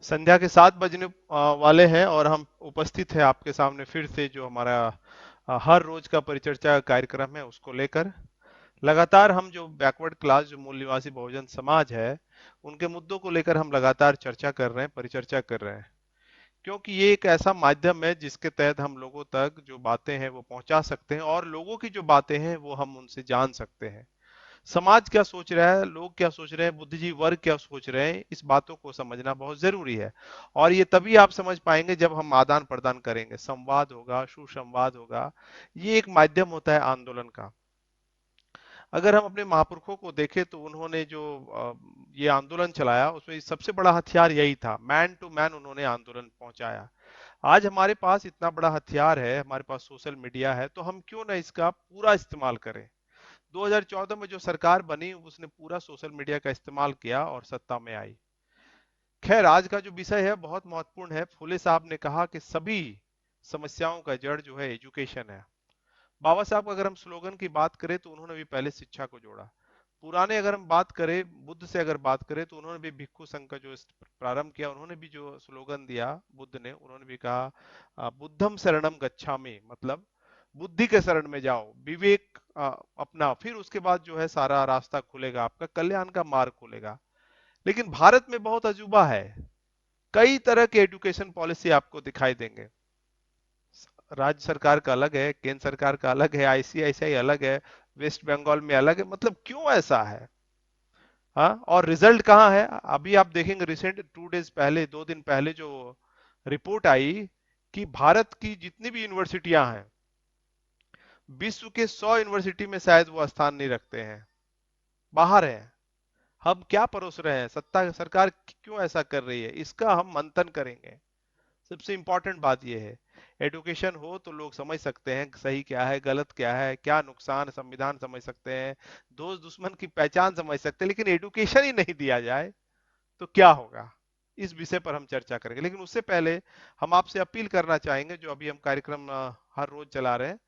संध्या के 7 बजने वाले हैं और हम उपस्थित हैं आपके सामने फिर से जो हमारा हर रोज का परिचर्चा कार्यक्रम है उसको लेकर। लगातार हम जो बैकवर्ड क्लास जो मूल निवासी बहुजन समाज है उनके मुद्दों को लेकर हम लगातार चर्चा कर रहे हैं, परिचर्चा कर रहे हैं, क्योंकि ये एक ऐसा माध्यम है जिसके तहत हम लोगों तक जो बातें हैं वो पहुंचा सकते हैं और लोगों की जो बातें हैं वो हम उनसे जान सकते हैं। समाज क्या सोच रहा है, लोग क्या सोच रहे हैं, बुद्धिजीवी वर्ग क्या सोच रहे हैं, इस बातों को समझना बहुत जरूरी है। और ये तभी आप समझ पाएंगे जब हम आदान प्रदान करेंगे, संवाद होगा, सुसंवाद होगा। ये एक माध्यम होता है आंदोलन का। अगर हम अपने महापुरुषों को देखें तो उन्होंने जो ये आंदोलन चलाया उसमें सबसे बड़ा हथियार यही था, मैन टू मैन उन्होंने आंदोलन पहुंचाया। आज हमारे पास इतना बड़ा हथियार है, हमारे पास सोशल मीडिया है, तो हम क्यों ना इसका पूरा इस्तेमाल करें। 2014 में जो सरकार बनी उसने पूरा सोशल मीडिया का इस्तेमाल किया और सत्ता में आई। खैर, आज का जो विषय है बहुत महत्वपूर्ण है। फुले साहब ने कहा कि सभी समस्याओं का जड़ जो है एजुकेशन है। बाबा साहब का अगर हम स्लोगन की बात करें तो उन्होंने भी पहले शिक्षा को जोड़ा। पुराने अगर हम बात करें, बुद्ध से अगर बात करें तो उन्होंने भी भिक्षु संघ का जो प्रारंभ किया, उन्होंने भी जो स्लोगन दिया बुद्ध ने, उन्होंने भी कहा बुद्धम शरणम गच्छामि, मतलब बुद्धि के शरण में जाओ, विवेक अपना, फिर उसके बाद जो है सारा रास्ता खुलेगा, आपका कल्याण का मार्ग खुलेगा। लेकिन भारत में बहुत अजूबा है। कई तरह के एजुकेशन पॉलिसी आपको दिखाई देंगे। राज्य सरकार का अलग है, केंद्र सरकार का अलग है, आईसीआईसीआई अलग है, वेस्ट बंगाल में अलग है। मतलब क्यों ऐसा है? हाँ, और रिजल्ट कहाँ है? अभी आप देखेंगे रिसेंट 2 डेज पहले, 2 दिन पहले जो रिपोर्ट आई कि भारत की जितनी भी यूनिवर्सिटियां हैं, विश्व के 100 यूनिवर्सिटी में शायद वो स्थान नहीं रखते हैं, बाहर हैं। हम क्या परोस रहे हैं? सत्ता सरकार क्यों ऐसा कर रही है, इसका हम मंथन करेंगे। सबसे इंपॉर्टेंट बात यह है, एडुकेशन हो तो लोग समझ सकते हैं सही क्या है, गलत क्या है, क्या नुकसान, संविधान समझ सकते हैं, दोस्त दुश्मन की पहचान समझ सकते हैं। लेकिन एडुकेशन ही नहीं दिया जाए तो क्या होगा? इस विषय पर हम चर्चा करेंगे। लेकिन उससे पहले हम आपसे अपील करना चाहेंगे, जो अभी हम कार्यक्रम हर रोज चला रहे हैं,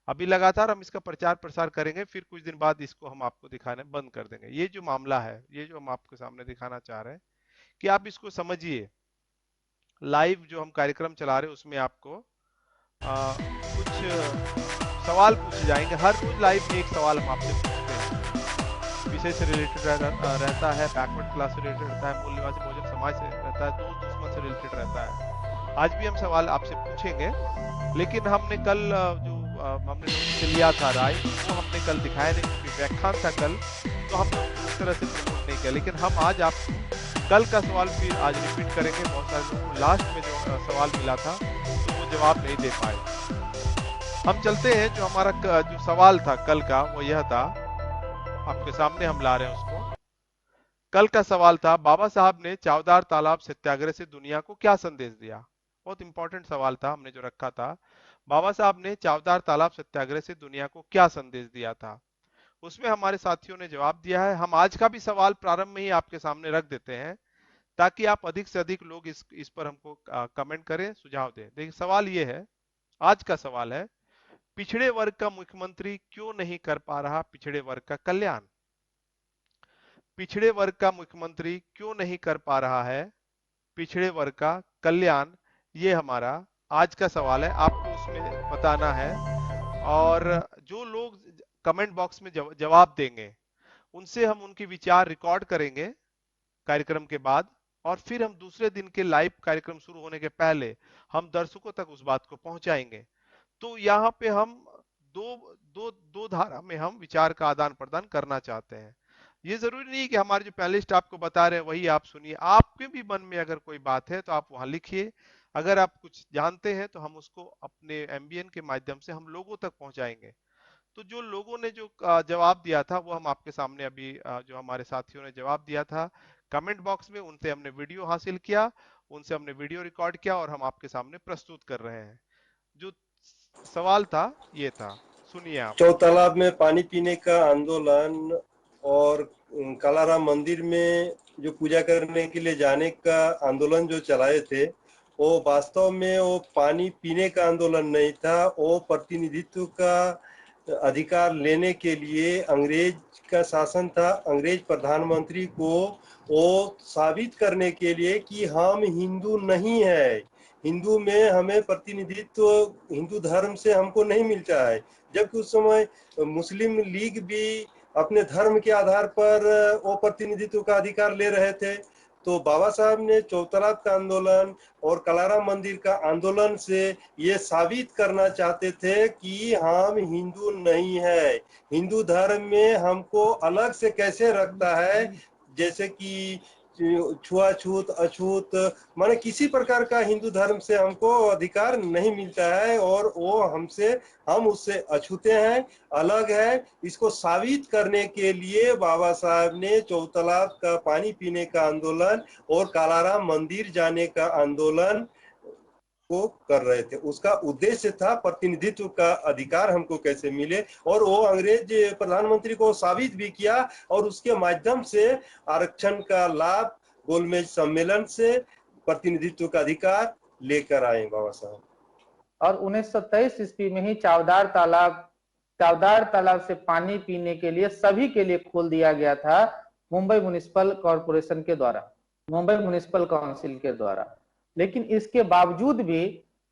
अभी लगातार हम इसका प्रचार प्रसार करेंगे, फिर कुछ दिन बाद इसको हम आपको दिखाने बंद कर देंगे। ये जो मामला है, ये जो हम आपके सामने दिखाना चाह रहे हैं, कि आप इसको समझिए। लाइव जो हम कार्यक्रम चला रहे हैं उसमें आपको कुछ सवाल पूछे जाएंगे। हर रोज लाइव में एक सवाल हम आपसे पूछते हैं, विषय से रिलेटेड रहता है, बैकवर्ड क्लास से रिलेटेड रहता है, मूल निवासी बहुजन समाज से रहता है, दोस्त दुश्मन से रिलेटेड रहता है। आज भी हम सवाल आपसे पूछेंगे। लेकिन हमने कल हमने लोगों से लिया था राय, वो हमने कल दिखाया नहीं क्योंकि व्याख्यान था कल, तो हमने उसको उस तरह से प्रमोट नहीं किया। लेकिन हम आज आपको कल का सवाल फिर आज रिपीट करेंगे। बहुत सारे लोगों को लास्ट में जो सवाल मिला था तो वो जवाब नहीं दे पाए। हम चलते हैं, जो हमारा जो सवाल था कल का वो यह था, आपके सामने हम ला रहे हैं उसको। कल का सवाल था, बाबा साहब ने चावदार तालाब सत्याग्रह से दुनिया को क्या संदेश दिया? बहुत इंपॉर्टेंट सवाल था हमने जो रखा था। बाबा साहब ने चावदार तालाब सत्याग्रह से दुनिया को क्या संदेश दिया था? उसमें हमारे साथियों ने जवाब दिया है। हम आज का भी सवाल प्रारंभ में ही आपके सामने रख देते हैं ताकि आप अधिक से अधिक लोग इस पर हमको कमेंट करें, सुझाव दें। देखिए सवाल ये है, आज का सवाल है, पिछड़े वर्ग का मुख्यमंत्री क्यों नहीं कर पा रहा पिछड़े वर्ग का कल्याण? पिछड़े वर्ग का मुख्यमंत्री क्यों नहीं कर पा रहा है पिछड़े वर्ग का कल्याण? ये हमारा आज का सवाल है, आपको उसमें बताना है। और जो लोग कमेंट बॉक्स में जवाब देंगे उनसे हम उनके विचार रिकॉर्ड करेंगे कार्यक्रम के बाद, और फिर हम दूसरे दिन के लाइव कार्यक्रम शुरू होने के पहले हम दर्शकों तक उस बात को पहुंचाएंगे। तो यहाँ पे हम दो दो दो धारा में हम विचार का आदान प्रदान करना चाहते हैं। ये जरूरी नहीं कि हमारे जो पैनलिस्ट आपको बता रहे हैं वही आप सुनिए। आपके भी मन में अगर कोई बात है तो आप वहां लिखिए। अगर आप कुछ जानते हैं तो हम उसको अपने एमबीएन के माध्यम से हम लोगों तक पहुंचाएंगे। तो जो लोगों ने जो जवाब दिया था वो हम आपके सामने अभी जो हमारे साथियों ने जवाब दिया था कमेंट बॉक्स में, उनसे हमने वीडियो हासिल किया, उनसे हमने वीडियो रिकॉर्ड किया और हम आपके सामने प्रस्तुत कर रहे हैं। जो सवाल था ये था, सुनिए आप। चौतालाब में पानी पीने का आंदोलन और कालाराम मंदिर में जो पूजा करने के लिए जाने का आंदोलन जो चलाए थे, वो वास्तव में वो पानी पीने का आंदोलन नहीं था, वो प्रतिनिधित्व का अधिकार लेने के लिए अंग्रेज का शासन था। अंग्रेज प्रधानमंत्री को वो साबित करने के लिए कि हम हिंदू नहीं है, हिंदू में हमें प्रतिनिधित्व हिंदू धर्म से हमको नहीं मिलता है। जबकि उस समय मुस्लिम लीग भी अपने धर्म के आधार पर वो प्रतिनिधित्व का अधिकार ले रहे थे। तो बाबा साहब ने चौतरात का आंदोलन और कलारा मंदिर का आंदोलन से ये साबित करना चाहते थे कि हम हिंदू नहीं है, हिंदू धर्म में हमको अलग से कैसे रखता है, जैसे कि छुआछूत अछूत माने किसी प्रकार का हिंदू धर्म से हमको अधिकार नहीं मिलता है और वो हमसे हम उससे अछूते हैं, अलग है। इसको साबित करने के लिए बाबा साहब ने चौतलाब का पानी पीने का आंदोलन और कालाराम मंदिर जाने का आंदोलन को कर रहे थे। उसका उद्देश्य था प्रतिनिधित्व का अधिकार हमको कैसे मिले, और वो अंग्रेज प्रधानमंत्री को साबित भी किया और उसके माध्यम से आरक्षण का लाभ गोलमेज सम्मेलन से प्रतिनिधित्व का अधिकार लेकर आए बाबा साहब। और 1923 ईस्वी में ही चावदार तालाब से पानी पीने के लिए सभी के लिए खोल दिया गया था, मुंबई म्युनिसिपल कॉरपोरेशन के द्वारा, मुंबई म्युनिसिपल काउंसिल के द्वारा। लेकिन इसके बावजूद भी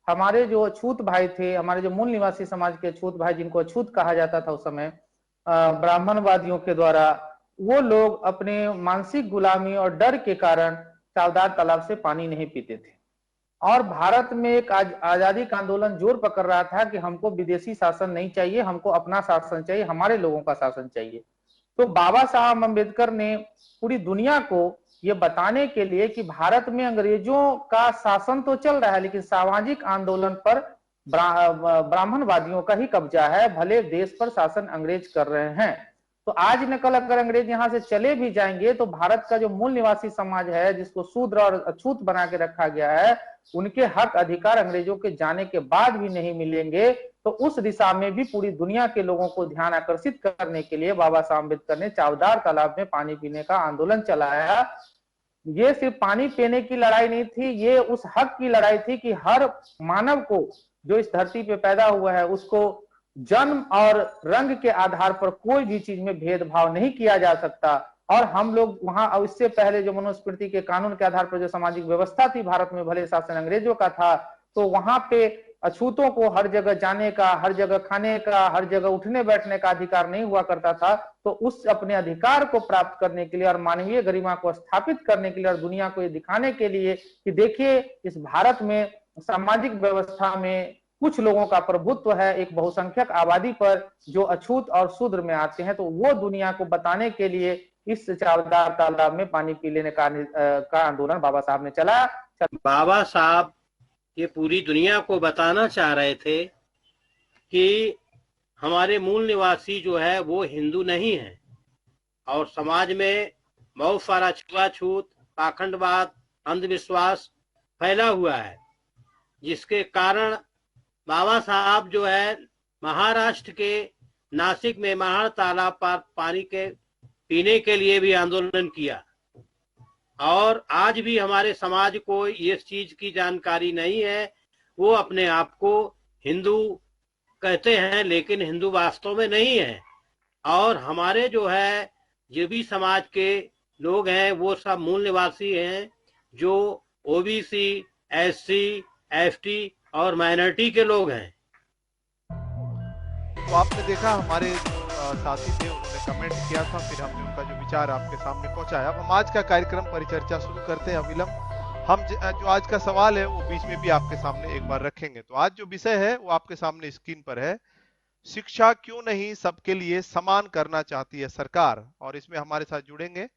हमारे जो अछूत भाई थे, हमारे जो मूल निवासी समाज के अछूत भाई, जिनको अछूत कहा जाता था उस समय ब्राह्मणवादियों के द्वारा, वो लोग अपने मानसिक गुलामी और डर के कारण चावदार तालाब से पानी नहीं पीते थे। और भारत में एक आजादी का आंदोलन जोर पकड़ रहा था कि हमको विदेशी शासन नहीं चाहिए, हमको अपना शासन चाहिए, हमारे लोगों का शासन चाहिए। तो बाबा साहब अम्बेडकर ने पूरी दुनिया को ये बताने के लिए कि भारत में अंग्रेजों का शासन तो चल रहा है, लेकिन सामाजिक आंदोलन पर ब्राह्मणवादियों का ही कब्जा है, भले देश पर शासन अंग्रेज कर रहे हैं। तो आज न कल अगर अंग्रेज यहाँ से चले भी जाएंगे तो भारत का जो मूल निवासी समाज है, जिसको शूद्र और अछूत बना के रखा गया है, उनके हक अधिकार अंग्रेजों के जाने के बाद भी नहीं मिलेंगे। तो उस दिशा में भी पूरी दुनिया के लोगों को ध्यान आकर्षित करने के लिए बाबा साहब अम्बेडकर ने चावदार तालाब में पानी पीने का आंदोलन चलाया। ये सिर्फ पानी पीने की लड़ाई नहीं थी, ये उस हक की लड़ाई थी कि हर मानव को जो इस धरती पे पैदा हुआ है उसको जन्म और रंग के आधार पर कोई भी चीज में भेदभाव नहीं किया जा सकता। और हम लोग वहां, इससे पहले जो मनुस्मृति के कानून के आधार पर जो सामाजिक व्यवस्था थी भारत में, भले शासन अंग्रेजों का था, तो वहां पे अछूतों को हर जगह जाने का, हर जगह खाने का, हर जगह उठने बैठने का अधिकार नहीं हुआ करता था। तो उस अपने अधिकार को प्राप्त करने के लिए और मानवीय गरिमा को स्थापित करने के लिए और दुनिया को ये दिखाने के लिए कि देखिए इस भारत में सामाजिक व्यवस्था में कुछ लोगों का प्रभुत्व है एक बहुसंख्यक आबादी पर जो अछूत और शूद्र में आते हैं, तो वो दुनिया को बताने के लिए इस चावदार तालाब में पानी पी लेने का आंदोलन बाबा साहब ने चलाया। बाबा साहब ये पूरी दुनिया को बताना चाह रहे थे कि हमारे मूल निवासी जो है वो हिंदू नहीं है और समाज में बहुत सारा छुआछूत, पाखंडवाद, अंधविश्वास फैला हुआ है, जिसके कारण बाबा साहब जो है महाराष्ट्र के नासिक में महार तालाब पर पानी के पीने के लिए भी आंदोलन किया। और आज भी हमारे समाज को इस चीज की जानकारी नहीं है, वो अपने आप को हिंदू कहते हैं लेकिन हिंदू वास्तव में नहीं है। और हमारे जो है जो भी समाज के लोग हैं वो सब मूल निवासी हैं, जो ओबीसी, एससी, एसटी और माइनॉरिटी के लोग हैं। तो आपने देखा हमारे साथी थे, उन्होंने कमेंट किया था, फिर हमने उनका जो विचार आपके सामने पहुंचाया। अब हम आज का कार्यक्रम परिचर्चा शुरू करते हैं अविलंब। हम जो आज का सवाल है वो बीच में भी आपके सामने एक बार रखेंगे। तो आज जो विषय है वो आपके सामने स्क्रीन पर है, शिक्षा क्यों नहीं सबके लिए समान करना चाहती है सरकार। और इसमें हमारे साथ जुड़ेंगे,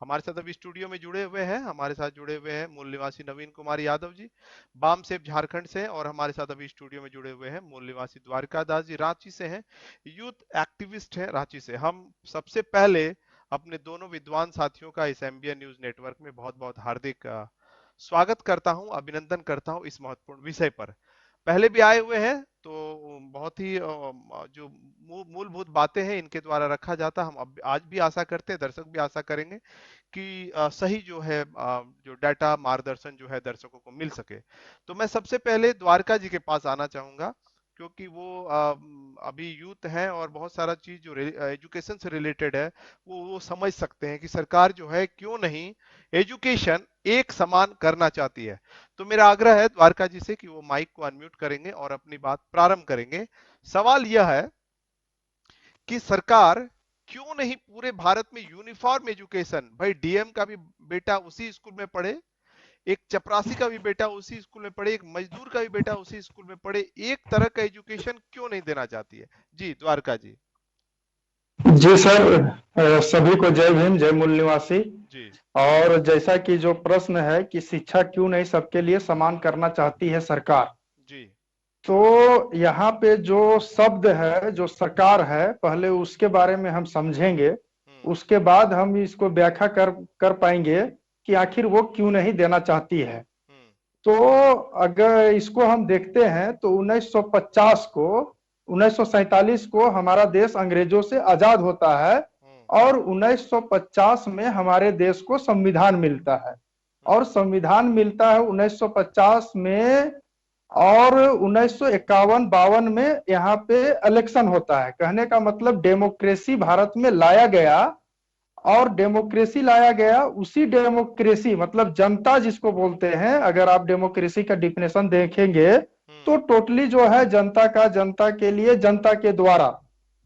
हमारे साथ अभी स्टूडियो में जुड़े हुए हैं, हमारे साथ जुड़े हुए हैं मूल निवासी नवीन कुमार यादव जी बाम से झारखंड से, और हमारे साथ अभी स्टूडियो में जुड़े हुए हैं मूल निवासी द्वारिका दास जी रांची से हैं, यूथ एक्टिविस्ट हैं रांची से। हम सबसे पहले अपने दोनों विद्वान साथियों का इस एमबीएन न्यूज नेटवर्क में बहुत बहुत हार्दिक स्वागत करता हूं, अभिनंदन करता हूं इस महत्वपूर्ण विषय पर। पहले भी आए हुए हैं तो बहुत ही जो मूलभूत बातें हैं इनके द्वारा रखा जाता। हम अब आज भी आशा करते हैं, दर्शक भी आशा करेंगे कि सही जो है जो डाटा मार्गदर्शन जो है दर्शकों को मिल सके। तो मैं सबसे पहले द्वारका जी के पास आना चाहूंगा क्योंकि वो अभी यूथ हैं और बहुत सारा चीज जो एजुकेशन से रिलेटेड है वो समझ सकते हैं कि सरकार जो है क्यों नहीं एजुकेशन एक समान करना चाहती है। तो मेरा आग्रह है द्वारका जी से कि वो माइक को अनम्यूट करेंगे और अपनी बात प्रारंभ करेंगे। सवाल यह है कि सरकार क्यों नहीं पूरे भारत में यूनिफॉर्म एजुकेशन, भाई डीएम का भी बेटा उसी स्कूल में पढ़े, एक चपरासी का भी बेटा उसी स्कूल में पढ़े, एक मजदूर का भी बेटा उसी स्कूल में पढ़े, एक तरह का एजुकेशन क्यों नहीं देना चाहती है? जी द्वारका जी। जी सर, सभी को जय भीम, जय मूल निवासी। जी और जैसा कि जो प्रश्न है कि शिक्षा क्यों नहीं सबके लिए समान करना चाहती है सरकार, जी तो यहाँ पे जो शब्द है, जो सरकार है, पहले उसके बारे में हम समझेंगे, उसके बाद हम इसको व्याख्या कर पाएंगे कि आखिर वो क्यों नहीं देना चाहती है। तो अगर इसको हम देखते हैं तो 1950 को 1947 को हमारा देश अंग्रेजों से आजाद होता है और 1950 में हमारे देश को संविधान मिलता है और संविधान मिलता है 1950 में और 1951-52 में यहाँ पे इलेक्शन होता है। कहने का मतलब डेमोक्रेसी भारत में लाया गया और डेमोक्रेसी लाया गया। उसी डेमोक्रेसी मतलब जनता जिसको बोलते हैं, अगर आप डेमोक्रेसी का डिफिनेशन देखेंगे तो टोटली जो है जनता का, जनता के लिए, जनता के द्वारा।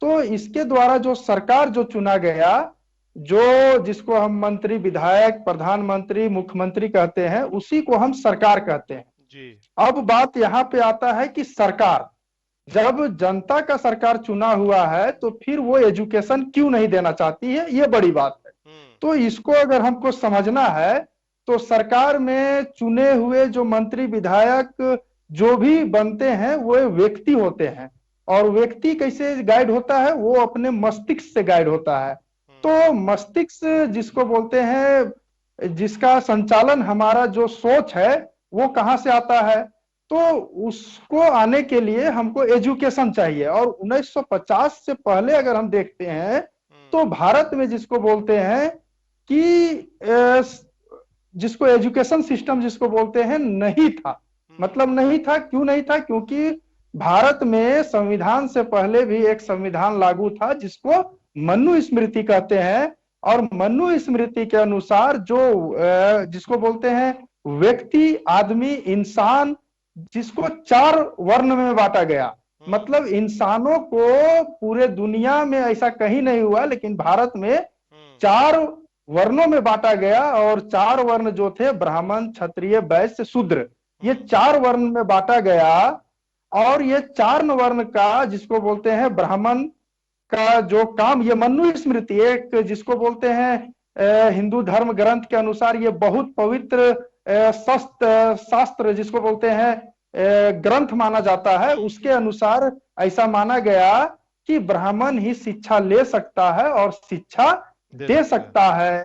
तो इसके द्वारा जो सरकार जो चुना गया, जो जिसको हम मंत्री, विधायक, प्रधानमंत्री, मुख्यमंत्री कहते हैं, उसी को हम सरकार कहते हैं। जी अब बात यहाँ पे आता है कि सरकार, जब जनता का सरकार चुना हुआ है तो फिर वो एजुकेशन क्यों नहीं देना चाहती है, ये बड़ी बात है। तो इसको अगर हमको समझना है तो सरकार में चुने हुए जो मंत्री, विधायक जो भी बनते हैं वो व्यक्ति होते हैं और व्यक्ति कैसे गाइड होता है, वो अपने मस्तिष्क से गाइड होता है। तो मस्तिष्क जिसको बोलते हैं, जिसका संचालन हमारा जो सोच है वो कहाँ से आता है, तो उसको आने के लिए हमको एजुकेशन चाहिए। और 1950 से पहले अगर हम देखते हैं तो भारत में जिसको बोलते हैं कि जिसको एजुकेशन सिस्टम जिसको बोलते हैं नहीं था। मतलब नहीं था, क्यों नहीं था? क्योंकि भारत में संविधान से पहले भी एक संविधान लागू था जिसको मनुस्मृति कहते हैं और मनुस्मृति के अनुसार जो जिसको बोलते हैं व्यक्ति, आदमी, इंसान, जिसको 4 वर्ण में बांटा गया। मतलब इंसानों को पूरे दुनिया में ऐसा कहीं नहीं हुआ, लेकिन भारत में 4 वर्णों में बांटा गया और 4 वर्ण जो थे ब्राह्मण, क्षत्रिय, वैश्य, शूद्र, ये 4 वर्ण में बांटा गया। और ये 4 वर्ण का जिसको बोलते हैं ब्राह्मण का जो काम, ये मनुस्मृति एक जिसको बोलते हैं हिंदू धर्म ग्रंथ के अनुसार ये बहुत पवित्र शास्त्र जिसको बोलते हैं ग्रंथ माना जाता है। उसके अनुसार ऐसा माना गया कि ब्राह्मण ही शिक्षा ले सकता है और शिक्षा दे सकता है,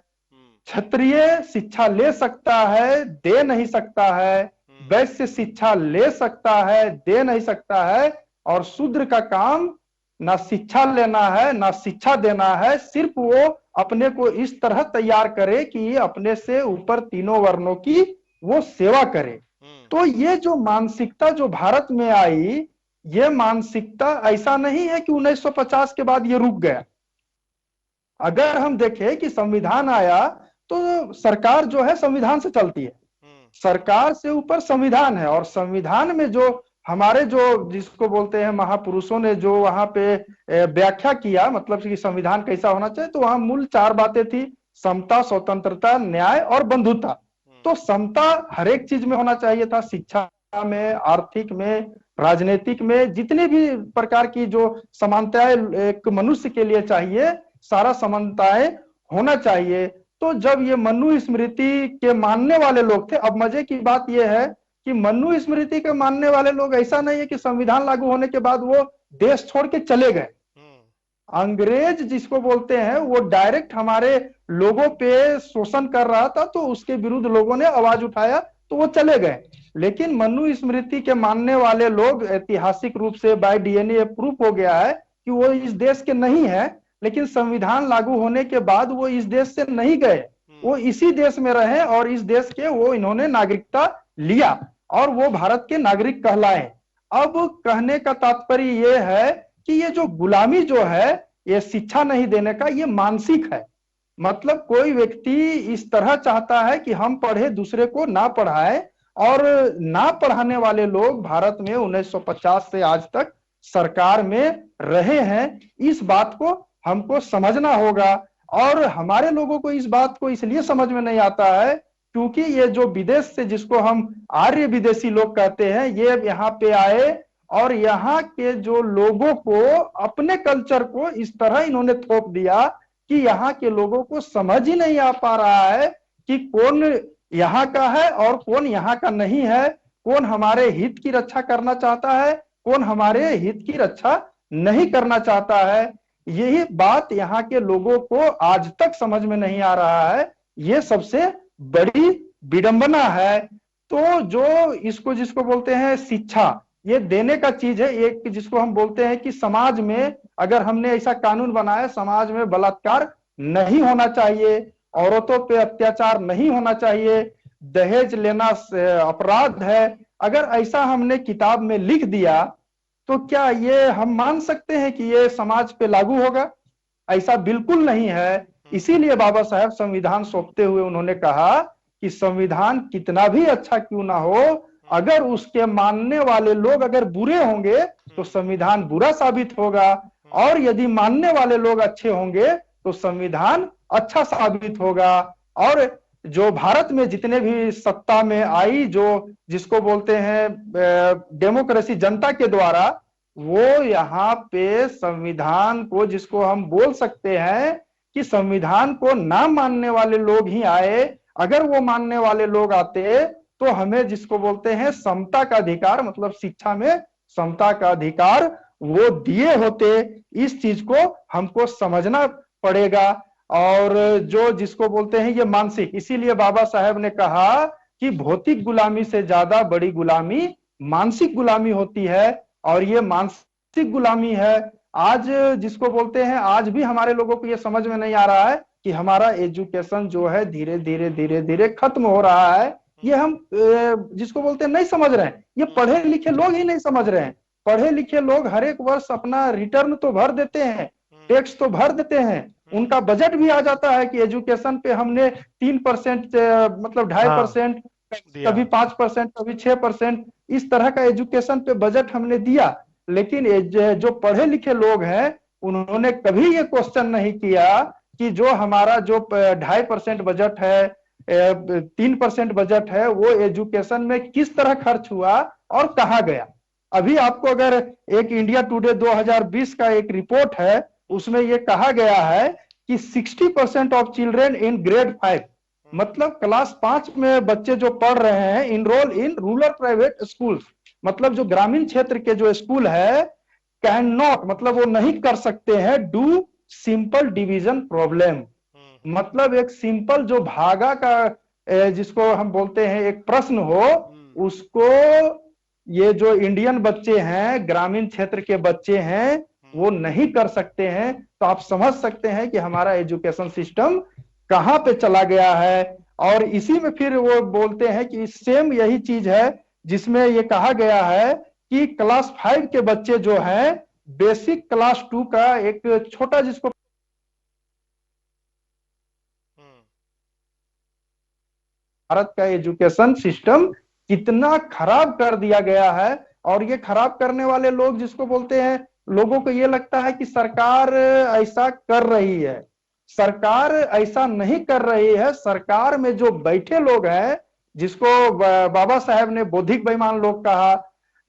क्षत्रिय शिक्षा ले सकता है, दे नहीं सकता है, वैश्य शिक्षा ले सकता है, दे नहीं सकता है, और शूद्र का काम ना शिक्षा लेना है ना शिक्षा देना है, सिर्फ वो अपने को इस तरह तैयार करे कि अपने से ऊपर तीनों वर्णों की वो सेवा करे। तो ये जो मानसिकता जो भारत में आई, ये मानसिकता ऐसा नहीं है कि 1950 के बाद ये रुक गया। अगर हम देखें कि संविधान आया तो सरकार जो है संविधान से चलती है, सरकार से ऊपर संविधान है और संविधान में जो हमारे जो जिसको बोलते हैं महापुरुषों ने जो वहां पे व्याख्या किया, मतलब कि संविधान कैसा होना चाहिए, तो वहां मूल 4 बातें थी: समता, स्वतंत्रता, न्याय और बंधुता। तो समता हर एक चीज में होना चाहिए था, शिक्षा में, आर्थिक में, राजनीतिक में, जितने भी प्रकार की जो समानताएं एक मनुष्य के लिए चाहिए, सारा समानताएं होना चाहिए। तो जब ये मनुस्मृति के मानने वाले लोग थे, अब मजे की बात यह है कि मनुस्मृति के मानने वाले लोग ऐसा नहीं है कि संविधान लागू होने के बाद वो देश छोड़ के चले गए। अंग्रेज जिसको बोलते हैं वो डायरेक्ट हमारे लोगों पे शोषण कर रहा था, तो उसके विरुद्ध लोगों ने आवाज उठाया तो वो चले गए। लेकिन मनुस्मृति के मानने वाले लोग ऐतिहासिक रूप से बाय डीएनए प्रूफ हो गया है कि वो इस देश के नहीं है, लेकिन संविधान लागू होने के बाद वो इस देश से नहीं गए, वो इसी देश में रहे और इस देश के वो इन्होंने नागरिकता लिया और वो भारत के नागरिक कहलाए। अब कहने का तात्पर्य ये है कि ये जो गुलामी जो है, ये शिक्षा नहीं देने का, ये मानसिक है। मतलब कोई व्यक्ति इस तरह चाहता है कि हम पढ़े, दूसरे को ना पढ़ाए, और ना पढ़ाने वाले लोग भारत में 1950 से आज तक सरकार में रहे हैं। इस बात को हमको समझना होगा, और हमारे लोगों को इस बात को इसलिए समझ में नहीं आता है क्योंकि ये जो विदेश से, जिसको हम आर्य विदेशी लोग कहते हैं, ये यहाँ पे आए और यहाँ के जो लोगों को, अपने कल्चर को इस तरह इन्होंने थोप दिया कि यहाँ के लोगों को समझ ही नहीं आ पा रहा है कि कौन यहाँ का है और कौन यहाँ का नहीं है, कौन हमारे हित की रक्षा करना चाहता है, कौन हमारे हित की रक्षा नहीं करना चाहता है। यही बात यहाँ के लोगों को आज तक समझ में नहीं आ रहा है। ये सबसे बड़ी विडंबना है। तो जो इसको, जिसको बोलते हैं शिक्षा, ये देने का चीज है। एक जिसको हम बोलते हैं कि समाज में अगर हमने ऐसा कानून बनाया, समाज में बलात्कार नहीं होना चाहिए, औरतों पे अत्याचार नहीं होना चाहिए, दहेज लेना अपराध है, अगर ऐसा हमने किताब में लिख दिया तो क्या ये हम मान सकते हैं कि ये समाज पे लागू होगा? ऐसा बिल्कुल नहीं है। इसीलिए बाबा साहब संविधान सौंपते हुए उन्होंने कहा कि संविधान कितना भी अच्छा क्यों ना हो, अगर उसके मानने वाले लोग अगर बुरे होंगे तो संविधान बुरा साबित होगा, और यदि मानने वाले लोग अच्छे होंगे तो संविधान अच्छा साबित होगा। और जो भारत में जितने भी सत्ता में आई, जो जिसको बोलते हैं डेमोक्रेसी, जनता के द्वारा, वो यहाँ पे संविधान को, जिसको हम बोल सकते हैं कि संविधान को ना मानने वाले लोग ही आए। अगर वो मानने वाले लोग आते तो हमें, जिसको बोलते हैं समता का अधिकार, मतलब शिक्षा में समता का अधिकार, वो दिए होते। इस चीज को हमको समझना पड़ेगा। और जो जिसको बोलते हैं ये मानसिक, इसीलिए बाबा साहब ने कहा कि भौतिक गुलामी से ज्यादा बड़ी गुलामी मानसिक गुलामी होती है, और ये मानसिक गुलामी है। आज जिसको बोलते हैं, आज भी हमारे लोगों को ये समझ में नहीं आ रहा है कि हमारा एजुकेशन जो है धीरे धीरे धीरे धीरे खत्म हो रहा है। ये हम जिसको बोलते हैं नहीं समझ रहे हैं। ये पढ़े लिखे लोग ही नहीं समझ रहे हैं। पढ़े लिखे लोग हर एक वर्ष अपना रिटर्न तो भर देते हैं, टैक्स तो भर देते हैं, उनका बजट भी आ जाता है कि एजुकेशन पे हमने 3%, मतलब 2.5%, कभी 5%, कभी 6%, इस तरह का एजुकेशन पे बजट हमने दिया। लेकिन जो पढ़े लिखे लोग हैं उन्होंने कभी ये क्वेश्चन नहीं किया कि जो हमारा जो 2.5% बजट है, 3% बजट है, वो एजुकेशन में किस तरह खर्च हुआ और कहाँ गया। अभी आपको अगर एक इंडिया टुडे 2020 का एक रिपोर्ट है, उसमें ये कहा गया है कि 60% ऑफ चिल्ड्रेन इन ग्रेड 5, मतलब क्लास 5 में बच्चे जो पढ़ रहे हैं, enrol in rural private schools, मतलब जो ग्रामीण क्षेत्र के जो स्कूल है, कैन नॉट, मतलब वो नहीं कर सकते हैं, डू सिंपल डिवीजन प्रॉब्लम, मतलब एक सिंपल जो भागा का जिसको हम बोलते हैं एक प्रश्न हो, उसको ये जो इंडियन बच्चे हैं, ग्रामीण क्षेत्र के बच्चे हैं, वो नहीं कर सकते हैं। तो आप समझ सकते हैं कि हमारा एजुकेशन सिस्टम कहां पे चला गया है। और इसी में फिर वो बोलते हैं कि सेम यही चीज है जिसमें ये कहा गया है कि क्लास 5 के बच्चे जो हैं, बेसिक क्लास 2 का एक छोटा, जिसको भारत का एजुकेशन सिस्टम कितना खराब कर दिया गया है। और ये खराब करने वाले लोग, जिसको बोलते हैं, लोगों को ये लगता है कि सरकार ऐसा कर रही है। सरकार ऐसा नहीं कर रही है। सरकार में जो बैठे लोग हैं, जिसको बाबा साहब ने बौद्धिक बेईमान लोग कहा,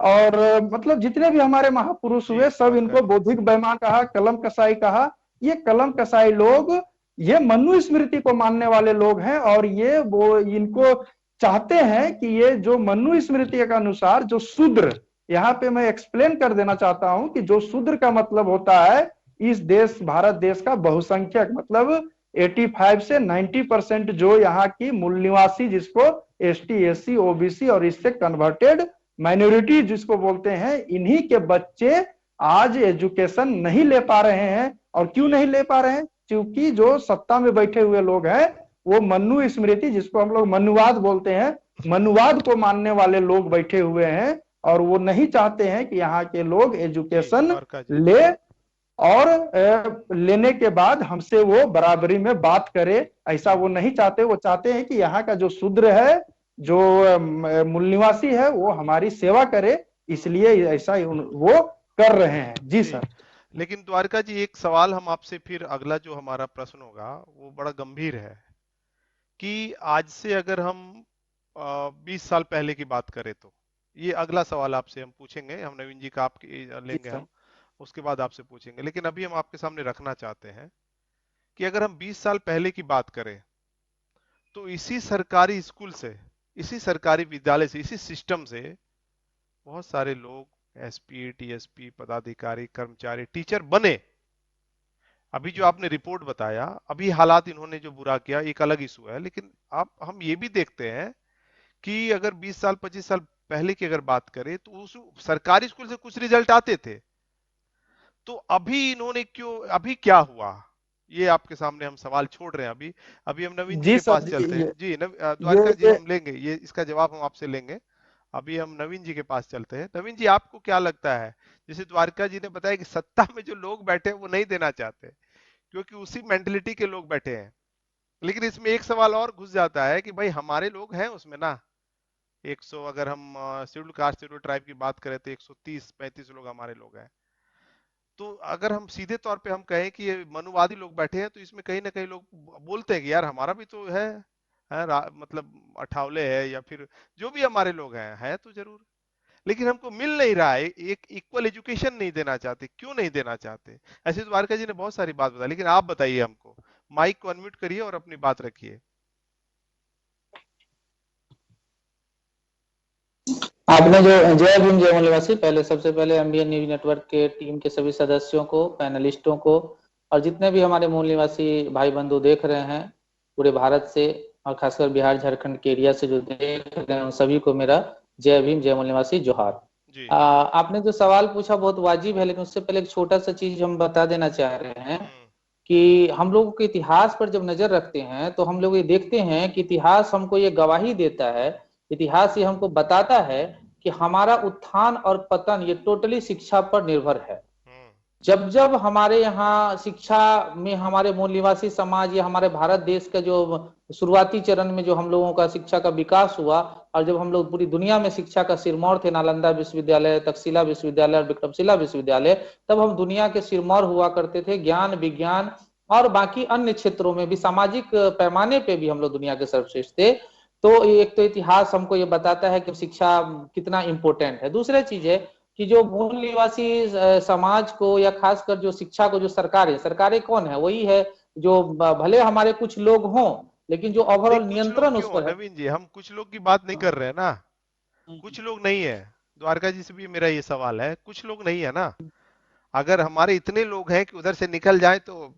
और मतलब जितने भी हमारे महापुरुष हुए सब इनको बौद्धिक बेईमान कहा, कलम कसाई कहा। ये कलम कसाई लोग, ये मनु स्मृति को मानने वाले लोग हैं, और ये वो इनको चाहते हैं कि ये जो मनु स्मृति के अनुसार जो शूद्र, यहाँ पे मैं एक्सप्लेन कर देना चाहता हूं कि जो शूद्र का मतलब होता है इस देश, भारत देश का बहुसंख्यक, मतलब 85 से 90% जो यहाँ की मूल निवासी, जिसको एसटी, एससी, ओबीसी और इससे कन्वर्टेड माइनॉरिटी जिसको बोलते हैं, इन्हीं के बच्चे आज एजुकेशन नहीं ले पा रहे हैं। और क्यों नहीं ले पा रहे हैं? क्योंकि जो सत्ता में बैठे हुए लोग हैं वो मनु स्मृति, जिसको हम लोग मनुवाद बोलते हैं, मनुवाद को मानने वाले लोग बैठे हुए हैं, और वो नहीं चाहते हैं कि यहाँ के लोग एजुकेशन द्वारका जी। ले और लेने के बाद हमसे वो बराबरी में बात करे, ऐसा वो नहीं चाहते। वो चाहते हैं कि यहाँ का जो शूद्र है, जो मूल निवासी है, वो हमारी सेवा करे, इसलिए ऐसा वो कर रहे हैं। जी सर। लेकिन द्वारका जी, एक सवाल हम आपसे, फिर अगला जो हमारा प्रश्न होगा वो बड़ा गंभीर है कि आज से अगर हम 20 साल पहले की बात करें तो, ये अगला सवाल आपसे हम पूछेंगे, हम नवीन जी का आपके लेंगे हम, उसके बाद आपसे पूछेंगे। लेकिन अभी हम आपके सामने रखना चाहते हैं कि अगर हम 20 साल पहले की बात करें तो इसी सरकारी स्कूल से, इसी सरकारी विद्यालय से, इसी सिस्टम से बहुत सारे लोग एसपी, टीएसपी, पदाधिकारी, कर्मचारी, टीचर बने। अभी जो आपने रिपोर्ट बताया, अभी हालात इन्होंने जो बुरा किया एक अलग इशू है, लेकिन आप हम ये भी देखते हैं कि अगर 20 साल 25 साल पहले की अगर बात करें तो उस सरकारी स्कूल से कुछ रिजल्ट आते थे। तो अभी इन्होंने क्यों, अभी क्या हुआ, ये आपके सामने हम सवाल छोड़ रहे हैं। अभी हम नवीन जी के पास चलते हैं। जी द्वारका जी, हम लेंगे ये, इसका जवाब हम आपसे लेंगे। अभी हम नवीन जी के पास चलते हैं। नवीन जी, आपको क्या लगता है, जैसे द्वारका जी ने बताया कि सत्ता में जो लोग बैठे हैं वो नहीं देना चाहते क्योंकि उसी मेंटलिटी के लोग बैठे हैं, लेकिन इसमें एक सवाल और घुस जाता है कि भाई हमारे लोग हैं उसमें ना, 100, अगर हम शेड्यूल कास्ट शेड्यूल ट्राइब की बात करें तो 130-35 लोग हमारे लोग हैं। तो अगर हम सीधे तौर पे हम कहें कि ये मनुवादी लोग बैठे हैं तो इसमें कहीं ना कहीं लोग बोलते हैं कि यार हमारा भी तो है, मतलब अठावले है या फिर जो भी हमारे लोग हैं, है तो जरूर, लेकिन हमको मिल नहीं रहा है, एक इक्वल एजुकेशन नहीं देना चाहते। क्यों नहीं देना चाहते? ऐसे तो द्वारका जी ने बहुत सारी बात बताई, लेकिन आप बताइए हमको। माइक को अनम्यूट करिए और अपनी बात रखिए। आपने जो जय भीम जय मूल्यवासी, पहले सबसे पहले एमबीएन न्यूज नेटवर्क के टीम के सभी सदस्यों को, पैनलिस्टों को और जितने भी हमारे मूल निवासी भाई बंधु देख रहे हैं पूरे भारत से और खासकर बिहार झारखंड के एरिया से जो देख रहे हैं, उन सभी को मेरा जय भीम जय मूल्यवासी जोहार। आपने जो सवाल पूछा बहुत वाजिब है, लेकिन उससे पहले एक छोटा सा चीज हम बता देना चाह रहे हैं कि हम लोगों के इतिहास पर जब नजर रखते हैं तो हम लोग ये देखते हैं कि इतिहास हमको ये गवाही देता है, इतिहास ये हमको बताता है कि हमारा उत्थान और पतन ये टोटली शिक्षा पर निर्भर है। जब जब हमारे यहाँ शिक्षा में हमारे मूल निवासी समाज या हमारे भारत देश का जो शुरुआती चरण में जो हम लोगों का शिक्षा का विकास हुआ और जब हम लोग पूरी दुनिया में शिक्षा का सिरमौर थे, नालंदा विश्वविद्यालय, तक्षशिला विश्वविद्यालय और विक्रमशिला विश्वविद्यालय, तब हम दुनिया के सिरमौर हुआ करते थे। ज्ञान, विज्ञान और बाकी अन्य क्षेत्रों में भी, सामाजिक पैमाने पे भी हम लोग दुनिया के सर्वश्रेष्ठ थे। तो एक तो इतिहास हमको ये बताता है कि शिक्षा कितना इंपॉर्टेंट है। दूसरी चीज है कि जो मूल निवासी समाज को या खासकर जो शिक्षा को जो सरकारें कौन है, वही है जो भले हमारे कुछ लोग हों लेकिन जो ओवरऑल नियंत्रण उस पर है। नवीन जी, हम कुछ लोग की बात नहीं कर रहे हैं ना, कुछ लोग नहीं है। द्वारका जी से भी मेरा ये सवाल है, कुछ लोग नहीं है ना। अगर हमारे इतने लोग हैं कि उधर से निकल जाए तो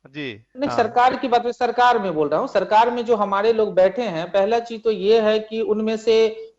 जी नहीं, सरकार की बात, सरकार में बोल रहा हूँ, सरकार में जो हमारे लोग बैठे हैं, पहला चीज तो ये है कि उनमें से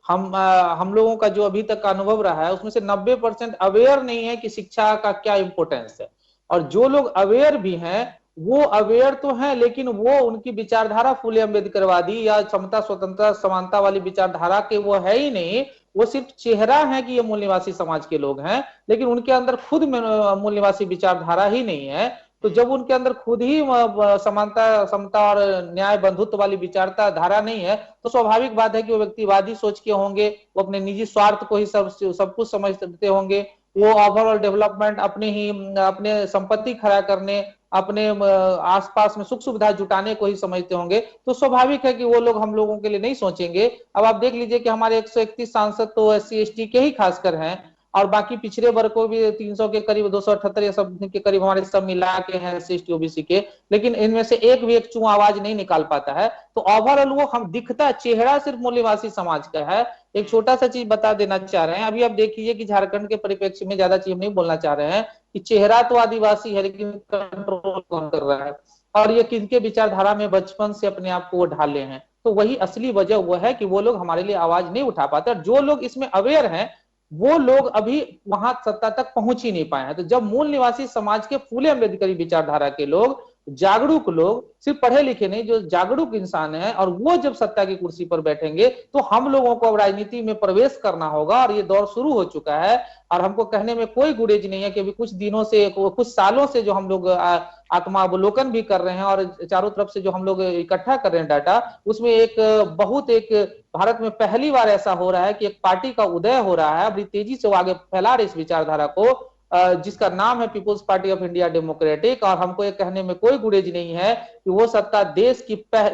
हम लोगों का जो अभी तक का अनुभव रहा है उसमें से 90% अवेयर नहीं है कि शिक्षा का क्या इंपोर्टेंस है। और जो लोग अवेयर भी हैं वो अवेयर तो हैं, लेकिन वो उनकी विचारधारा फूले अम्बेडकरवादी या समता स्वतंत्रता समानता वाली विचारधारा के वो है ही नहीं। वो सिर्फ चेहरा है कि ये मूल निवासी समाज के लोग हैं, लेकिन उनके अंदर खुद में मूल निवासी विचारधारा ही नहीं है। तो जब उनके अंदर खुद ही समानता, समता और न्याय, बंधुत्व वाली विचारता धारा नहीं है तो स्वाभाविक बात है कि वो व्यक्तिवादी सोच के होंगे, वो अपने निजी स्वार्थ को ही सब कुछ समझते होंगे। वो ओवरऑल डेवलपमेंट अपने संपत्ति खड़ा करने, अपने आसपास में सुख सुविधा जुटाने को ही समझते होंगे। तो स्वाभाविक है कि वो लोग हम लोगों के लिए नहीं सोचेंगे। अब आप देख लीजिए कि हमारे 131 सांसद तो SC ST के ही खासकर हैं और बाकी पिछड़े वर्ग को भी 300 के करीब, 278 या सब के करीब हमारे सब मिला के हैं SC ST OBC के, लेकिन इनमें से एक भी एक चू आवाज नहीं निकाल पाता है। तो ओवरऑल वो हम दिखता चेहरा सिर्फ मूल निवासी समाज का है। एक छोटा सा चीज बता देना चाह रहे हैं, अभी आप देख लीजिए कि झारखंड के परिप्रेक्ष्य में, ज्यादा चीज नहीं बोलना चाह रहे हैं, कि चेहरा तो आदिवासी है लेकिन कंट्रोल कौन कर रहा है और ये किनके विचारधारा में बचपन से अपने आप को वो ढाले हैं। तो वही असली वजह वो है कि वो लोग हमारे लिए आवाज नहीं उठा पाते। और जो लोग इसमें अवेयर हैं वो लोग अभी वहां सत्ता तक पहुंच ही नहीं पाए हैं। तो जब मूल निवासी समाज के फूले अम्बेडकरी विचारधारा के लोग जागरूक लोग, सिर्फ पढ़े लिखे नहीं, जो जागरूक इंसान है, और वो जब सत्ता की कुर्सी पर बैठेंगे तो हम लोगों को अब राजनीति में प्रवेश करना होगा, और ये दौर शुरू हो चुका है। और हमको कहने में कोई गुरेज नहीं है कि अभी कुछ दिनों से, कुछ सालों से जो हम लोग आत्मावलोकन भी कर रहे हैं और चारों तरफ से जो हम लोग इकट्ठा कर रहे हैं डाटा, उसमें एक भारत में पहली बार ऐसा हो रहा है कि एक पार्टी का उदय हो रहा है, बड़ी तेजी से वो आगे फैला रहे इस विचारधारा को, जिसका नाम है people's party of India democratic. और हमको ये कहने में कोई गुरेज नहीं है कि वो सत्ता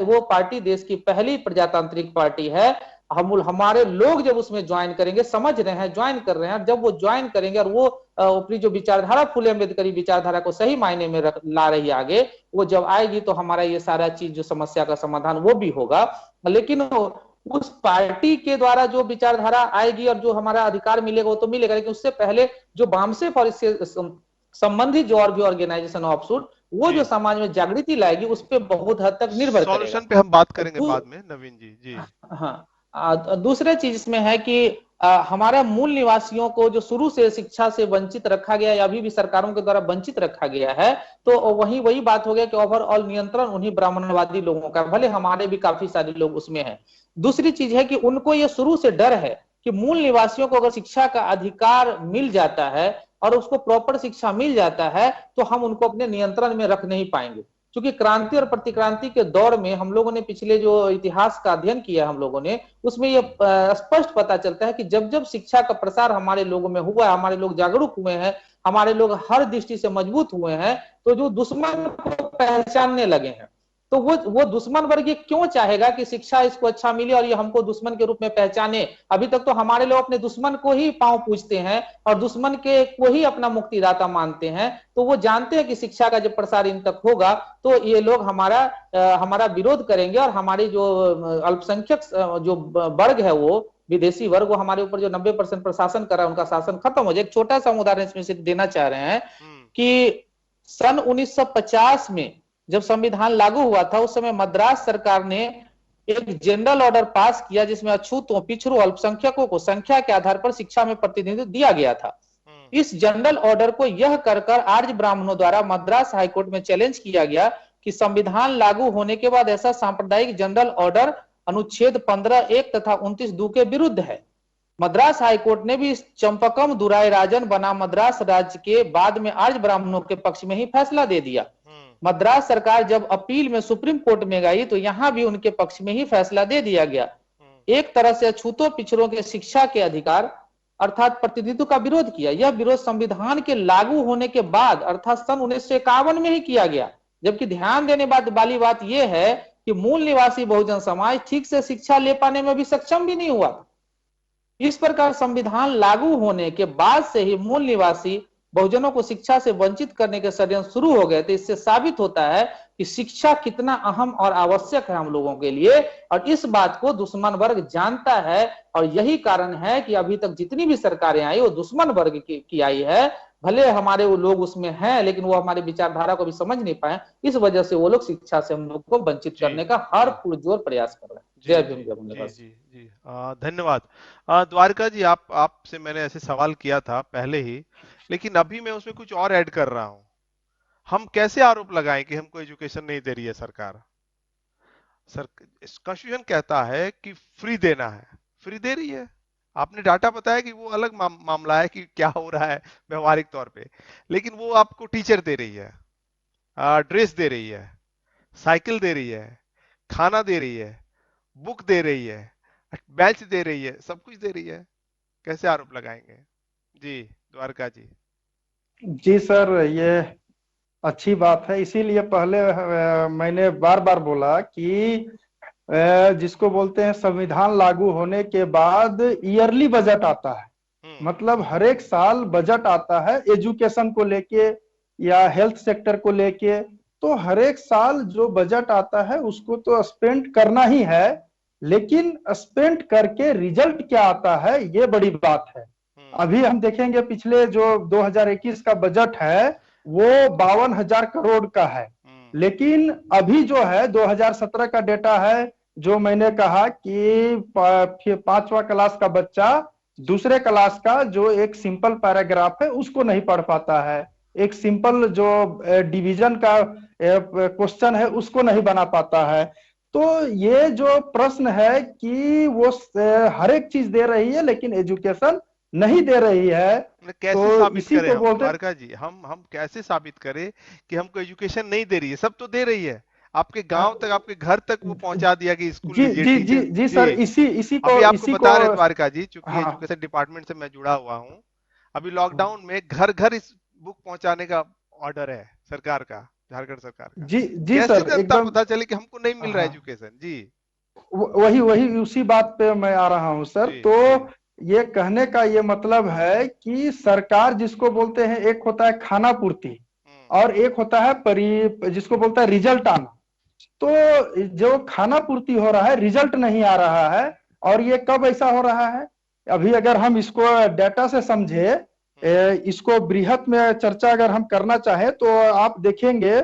वो पार्टी देश की पहली प्रजातांत्रिक पार्टी है। हमारे लोग जब उसमें ज्वाइन करेंगे, समझ रहे हैं, ज्वाइन कर रहे हैं, जब वो ज्वाइन करेंगे और वो अपनी जो विचारधारा, फुले अम्बेडकरी विचारधारा को सही मायने में ला रही है आगे, वो जब आएगी तो हमारा ये सारा चीज जो समस्या का समाधान वो भी होगा। लेकिन उस पार्टी के द्वारा जो विचारधारा आएगी और जो हमारा अधिकार मिलेगा वो तो मिलेगा, लेकिन उससे पहले जो बामसेफ और इससे संबंधित जो और भी ऑर्गेनाइजेशन ऑफशूट, वो जो समाज में जागृति लाएगी उस पर बहुत हद तक निर्भर करेगा। सॉल्यूशन पे हम बात करेंगे बाद में, नवीन जी। जी हाँ, दूसरा चीज इसमें है कि हमारा मूल निवासियों को जो शुरू से शिक्षा से वंचित रखा गया या अभी भी सरकारों के द्वारा वंचित रखा गया है, तो वही बात हो गया कि ओवरऑल नियंत्रण उन्हीं ब्राह्मणवादी लोगों का, भले हमारे भी काफी सारे लोग उसमें हैं। दूसरी चीज है कि उनको ये शुरू से डर है कि मूल निवासियों को अगर शिक्षा का अधिकार मिल जाता है और उसको प्रॉपर शिक्षा मिल जाता है तो हम उनको अपने नियंत्रण में रख नहीं पाएंगे। क्योंकि क्रांति और प्रतिक्रांति के दौर में हम लोगों ने पिछले जो इतिहास का अध्ययन किया हम लोगों ने, उसमें ये स्पष्ट पता चलता है कि जब जब शिक्षा का प्रसार हमारे लोगों में हुआ, हमारे लोग जागरूक हुए हैं, हमारे लोग हर दृष्टि से मजबूत हुए हैं, तो जो दुश्मन को पहचानने लगे हैं, तो वो दुश्मन वर्ग ये क्यों चाहेगा कि शिक्षा इसको अच्छा मिले और ये हमको दुश्मन के रूप में पहचाने। अभी तक तो हमारे लोग अपने दुश्मन को ही पांव पूजते हैं और दुश्मन के को ही अपना मुक्तिदाता मानते हैं। तो वो जानते हैं कि शिक्षा का जब प्रसार इन तक होगा तो ये लोग हमारा विरोध करेंगे और हमारी जो अल्पसंख्यक जो वर्ग है, वो विदेशी वर्ग, वो हमारे ऊपर जो 90% प्रशासन कर रहा है, उनका शासन खत्म हो जाए। एक छोटा सा उदाहरण इसमें से देना चाह रहे हैं कि सन 1950 में जब संविधान लागू हुआ था, उस समय मद्रास सरकार ने एक जनरल ऑर्डर पास किया जिसमें अछूतों, पिछड़ों, अल्पसंख्यकों को संख्या के आधार पर शिक्षा में प्रतिनिधित्व दिया गया था। इस जनरल ऑर्डर को यह कर आर्य ब्राह्मणों द्वारा मद्रास हाईकोर्ट में चैलेंज किया गया कि संविधान लागू होने के बाद ऐसा सांप्रदायिक जनरल ऑर्डर अनुच्छेद 15(1) तथा 29(2) के विरुद्ध है। मद्रास हाईकोर्ट ने भी इस चंपकम दुराय राजन बना मद्रास राज्य के बाद में आर्य ब्राह्मणों के पक्ष में ही फैसला दे दिया। मद्रास सरकार जब अपील में सुप्रीम कोर्ट में गई तो यहां भी उनके पक्ष में ही फैसला दे दिया गया। एक तरह से अछूतों पिछड़ों के शिक्षा के अधिकार अर्थात प्रतिनिधित्व का विरोध किया। यह विरोध संविधान के लागू होने के बाद अर्थात सन 1951 में ही किया गया। जबकि ध्यान देने वाली बात यह है कि मूल निवासी बहुजन समाज ठीक से शिक्षा ले पाने में भी सक्षम भी नहीं हुआ। इस प्रकार संविधान लागू होने के बाद से ही मूल निवासी बहुजनों को शिक्षा से वंचित करने के षड्यंत्र शुरू हो गए थे। इससे साबित होता है कि शिक्षा कितना अहम और आवश्यक है हम लोगों के लिए, और इस बात को दुश्मन वर्ग जानता है। और यही कारण है कि अभी तक जितनी भी सरकारें आई वो दुश्मन वर्ग की आई है। भले हमारे वो लोग उसमें हैं, लेकिन वो हमारे विचारधारा को भी समझ नहीं पाए। इस वजह से वो लोग शिक्षा से हम लोग को वंचित करने का हर पुरजोर प्रयास कर रहे हैं। जय भीम, जय बंदे। जी जी, धन्यवाद। द्वारका जी, आपसे मैंने ऐसे सवाल किया था पहले ही, लेकिन अभी मैं उसमें कुछ और ऐड कर रहा हूं। हम कैसे आरोप लगाएं कि हमको एजुकेशन नहीं दे रही है सरकार? कॉन्स्टिट्यूशन कहता है कि फ्री देना है, फ्री दे रही है। आपने डाटा बताया कि वो अलग मामला है कि क्या हो रहा है व्यवहारिक तौर पे, लेकिन वो आपको टीचर दे रही है, ड्रेस दे रही है, साइकिल दे रही है, खाना दे रही है, बुक दे रही है, बेंच दे रही है, सब कुछ दे रही है। कैसे आरोप लगाएंगे? जी द्वारका जी। जी सर, ये अच्छी बात है। इसीलिए पहले मैंने बार बार बोला कि जिसको बोलते हैं संविधान लागू होने के बाद ईयरली बजट आता है। मतलब हर एक साल बजट आता है एजुकेशन को लेके या हेल्थ सेक्टर को लेके। तो हर एक साल जो बजट आता है उसको तो स्पेंड करना ही है, लेकिन स्पेंड करके रिजल्ट क्या आता है ये बड़ी बात है। अभी हम देखेंगे पिछले जो 2021 का बजट है वो 52,000 करोड़ का है, लेकिन अभी जो है 2017 का डेटा है जो मैंने कहा कि 5वां क्लास का बच्चा दूसरे क्लास का जो एक सिंपल पैराग्राफ है उसको नहीं पढ़ पाता है। एक सिंपल जो डिवीजन का क्वेश्चन है उसको नहीं बना पाता है। तो ये जो प्रश्न है कि वो हर एक चीज दे रही है लेकिन एजुकेशन नहीं दे रही है, कैसे तो साबित इसी करें को हम बोलते। द्वारका जी, हम कैसे साबित करें कि हमको एजुकेशन नहीं दे रही है? सब तो दे रही है, आपके गांव तक, आपके घर तक वो पहुंचा दिया कि स्कूल जी लीजिए जी जी टीचर जी जी। सर, अभी आपको इसी को बता रहे द्वारका जी, चूंकि हाँ एजुकेशन डिपार्टमेंट से मैं जुड़ा हुआ हूँ, अभी लॉकडाउन में घर घर इस बुक पहुंचाने का ऑर्डर है सरकार का, झारखंड सरकार का। जी जी कैसे सर जनता एकदम। पता चले कि हमको नहीं मिल रहा है हाँ, एजुकेशन जी? वही वही उसी बात पे मैं आ रहा हूं सर। जी तो जी। ये कहने का ये मतलब है कि सरकार जिसको बोलते हैं, एक होता है खाना पूर्ति हम्म और एक होता है जिसको बोलता है रिजल्ट आना। तो जो खाना पूर्ति हो रहा है, रिजल्ट नहीं आ रहा है। और ये कब ऐसा हो रहा है? अभी अगर हम इसको डेटा से समझे, हम्म, इसको बृहत में चर्चा अगर हम करना चाहें तो आप देखेंगे,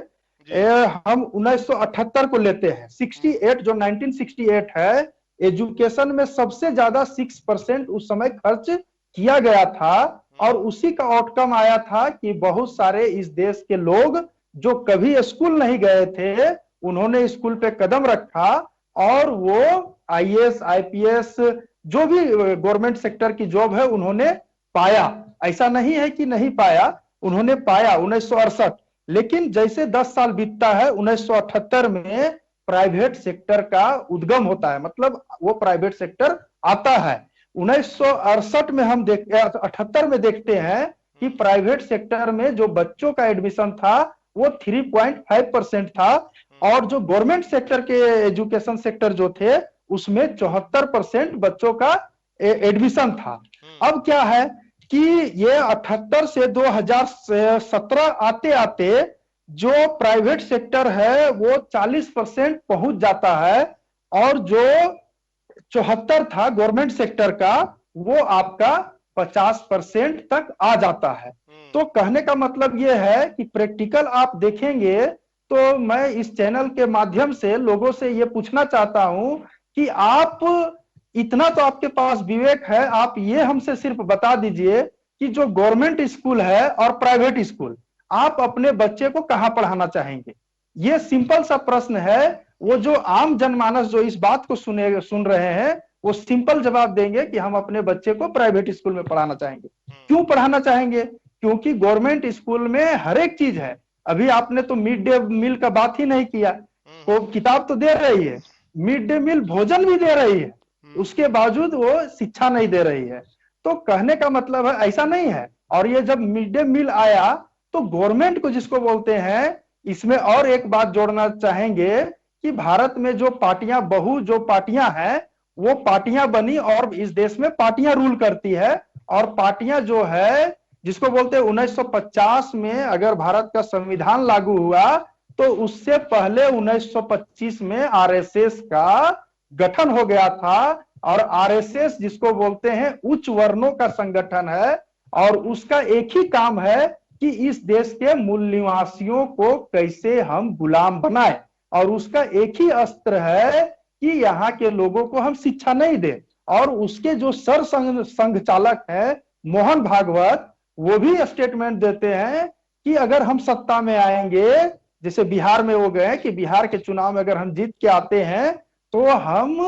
जी। हम 1978 को लेते हैं, 68 जो 1968 है, एजुकेशन में सबसे ज्यादा 6% उस समय खर्च किया गया था। और हम्म उसी का आउटकम आया था कि बहुत सारे इस देश के लोग जो कभी स्कूल नहीं गए थे, उन्होंने स्कूल पे कदम रखा और वो आईएएस आईपीएस जो भी गवर्नमेंट सेक्टर की जॉब है उन्होंने पाया। ऐसा नहीं है कि नहीं पाया, उन्होंने पाया 1968। लेकिन जैसे 10 साल बीतता है, 1978 में प्राइवेट सेक्टर का उद्गम होता है, मतलब वो प्राइवेट सेक्टर आता है। 1968 में हम 78 में देखते हैं कि हम्म प्राइवेट सेक्टर में जो बच्चों का एडमिशन था वो 3.5% था। हम्म और जो गवर्नमेंट सेक्टर के एजुकेशन सेक्टर जो थे उसमें 74% बच्चों का एडमिशन था। हम्म अब क्या है कि ये 78 से 2017 आते आते जो प्राइवेट सेक्टर है वो 40% पहुंच जाता है और जो 74 था गवर्नमेंट सेक्टर का वो आपका 50% तक आ जाता है। हम्म तो कहने का मतलब ये है कि प्रैक्टिकल आप देखेंगे तो मैं इस चैनल के माध्यम से लोगों से ये पूछना चाहता हूं कि आप इतना तो आपके पास विवेक है, आप ये हमसे सिर्फ बता दीजिए कि जो गवर्नमेंट स्कूल है और प्राइवेट स्कूल, आप अपने बच्चे को कहां पढ़ाना चाहेंगे? ये सिंपल सा प्रश्न है। वो जो आम जनमानस जो इस बात को सुन रहे हैं वो सिंपल जवाब देंगे कि हम अपने बच्चे को प्राइवेट स्कूल में पढ़ाना चाहेंगे। हम्म क्यों पढ़ाना चाहेंगे? क्योंकि गवर्नमेंट स्कूल में हर एक चीज है। अभी आपने तो मिड डे मील का बात ही नहीं किया। वो हम्म किताब तो दे रही है, मिड डे मील भोजन भी दे रही है, हम्म उसके बावजूद वो शिक्षा नहीं दे रही है। तो कहने का मतलब है ऐसा नहीं है। और ये जब मिड डे मील आया तो गवर्नमेंट को जिसको बोलते हैं, इसमें और एक बात जोड़ना चाहेंगे कि भारत में जो पार्टियां जो पार्टियां हैं वो पार्टियां बनी और इस देश में पार्टियां रूल करती है। और पार्टियां जो है जिसको बोलते हैं 1950 में अगर भारत का संविधान लागू हुआ तो उससे पहले 1925 में आरएसएस का गठन हो गया था। और आरएसएस जिसको बोलते हैं उच्च वर्णों का संगठन है और उसका एक ही काम है कि इस देश के मूल निवासियों को कैसे हम गुलाम बनाए। और उसका एक ही अस्त्र है कि यहाँ के लोगों को हम शिक्षा नहीं दे। और उसके जो संघ चालक है मोहन भागवत, वो भी स्टेटमेंट देते हैं कि अगर हम सत्ता में आएंगे, जैसे बिहार में वो गए कि बिहार के चुनाव में अगर हम जीत के आते हैं तो हम